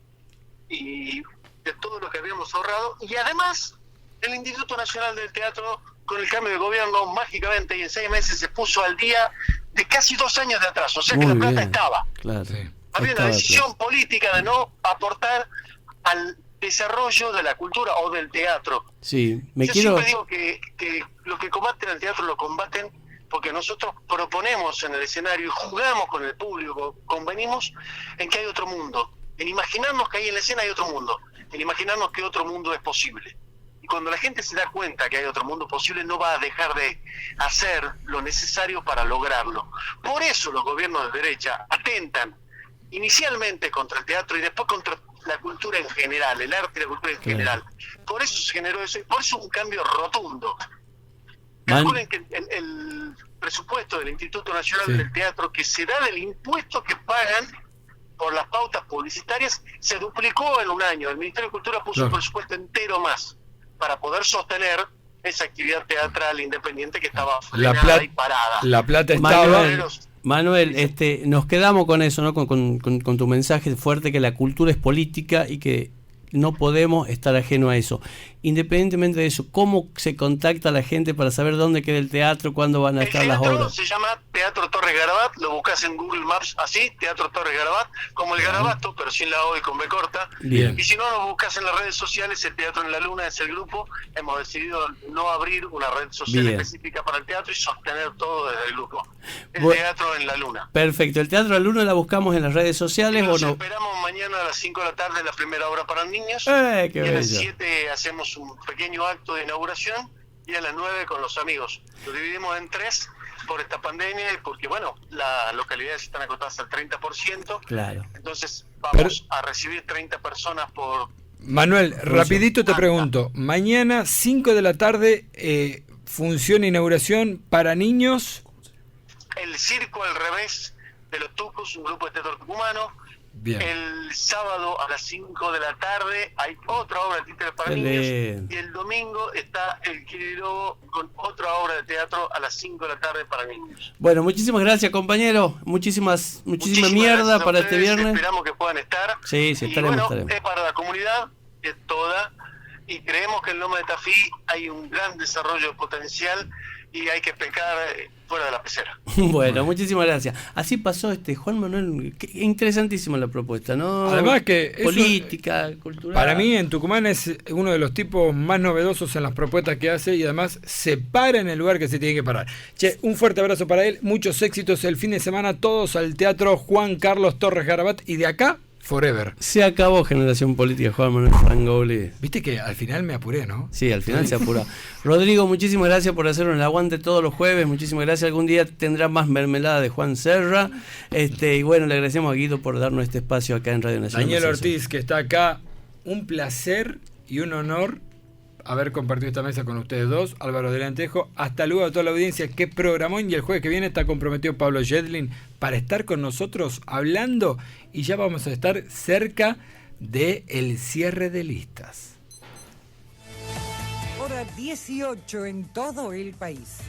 y de todo lo que habíamos ahorrado, y además el Instituto Nacional del Teatro, con el cambio de gobierno, mágicamente y en 6 meses se puso al día de casi 2 años de atraso. O sea que la plata estaba. Claro. Había una decisión política de no aportar al desarrollo de la cultura o del teatro. Sí, Yo siempre digo que lo que combaten al teatro lo combaten porque nosotros proponemos en el escenario y jugamos con el público, convenimos en que hay otro mundo, en imaginarnos que ahí en la escena hay otro mundo, en imaginarnos que otro mundo es posible. Y cuando la gente se da cuenta que hay otro mundo posible, no va a dejar de hacer lo necesario para lograrlo. Por eso los gobiernos de derecha atentan inicialmente contra el teatro y después contra la cultura en general, el arte y la cultura en general. Por eso se generó eso, y por eso un cambio rotundo. Calculen que el presupuesto del Instituto Nacional del Teatro, que se da del impuesto que pagan por las pautas publicitarias, se duplicó en un año. El Ministerio de Cultura puso un presupuesto entero más para poder sostener esa actividad teatral independiente que estaba frenada y parada. La plata estaba... Manuel, nos quedamos con eso, ¿no? Con tu mensaje fuerte, que la cultura es política y que no podemos estar ajeno a eso. Independientemente de eso, ¿cómo se contacta a la gente para saber dónde queda el teatro, cuándo van a estar las obras? El teatro se llama Teatro Torres Garabat, lo buscas en Google Maps así, Teatro Torres Garabat, como el Garabato, pero sin la O y con B corta. Bien. Y si no, lo buscas en las redes sociales, el Teatro en la Luna es el grupo. Hemos decidido no abrir una red social específica para el teatro y sostener todo desde el grupo. El Teatro en la Luna. Perfecto, el Teatro en la Luna la buscamos en las redes sociales. Nos esperamos mañana a las 5 de la tarde, la primera obra para niños. Qué y a bello. las 7 hacemos un pequeño acto de inauguración y a las 9 con los amigos. Lo dividimos en 3 por esta pandemia y porque, bueno, las localidades están acotadas al 30%. Claro. Entonces vamos a recibir 30 personas por... Manuel, rapidito te pregunto, mañana 5 de la tarde, función e inauguración para niños. El Circo al Revés de los Tucos, un grupo de teatro tucumano. Bien. El sábado a las 5 de la tarde hay otra obra de títeres para niños. Y el domingo está el Quirilobo con otra obra de teatro a las 5 de la tarde para niños. Bueno, muchísimas gracias, compañero. Muchísima mierda para este viernes. Esperamos que puedan estar. Sí, estaremos. Es para la comunidad, es toda. Y creemos que en Loma de Tafí hay un gran desarrollo potencial y hay que pescar fuera de la pecera. Bueno, muchísimas gracias. Así pasó Juan Manuel. Interesantísima la propuesta, ¿no? Además que política, cultural. Para mí en Tucumán es uno de los tipos más novedosos en las propuestas que hace y además se para en el lugar que se tiene que parar. Che, un fuerte abrazo para él, muchos éxitos el fin de semana, todos al Teatro Juan Carlos Torres Garabat y de acá forever. Se acabó Generación Política, Juan Manuel Frangoli. Viste que al final me apuré, ¿no? Sí, al final se apuró. Rodrigo, muchísimas gracias por hacernos el aguante todos los jueves. Muchísimas gracias. Algún día tendrá más mermelada de Juan Serra. Y bueno, le agradecemos a Guido por darnos este espacio acá en Radio Nacional. Daniel Ortiz, que está acá. Un placer y un honor haber compartido esta mesa con ustedes dos. Álvaro Delantejo, hasta luego a toda la audiencia. Qué programón, y el jueves que viene está comprometido Pablo Jedlin para estar con nosotros hablando y ya vamos a estar cerca del cierre de listas. Hora 18 en todo el país.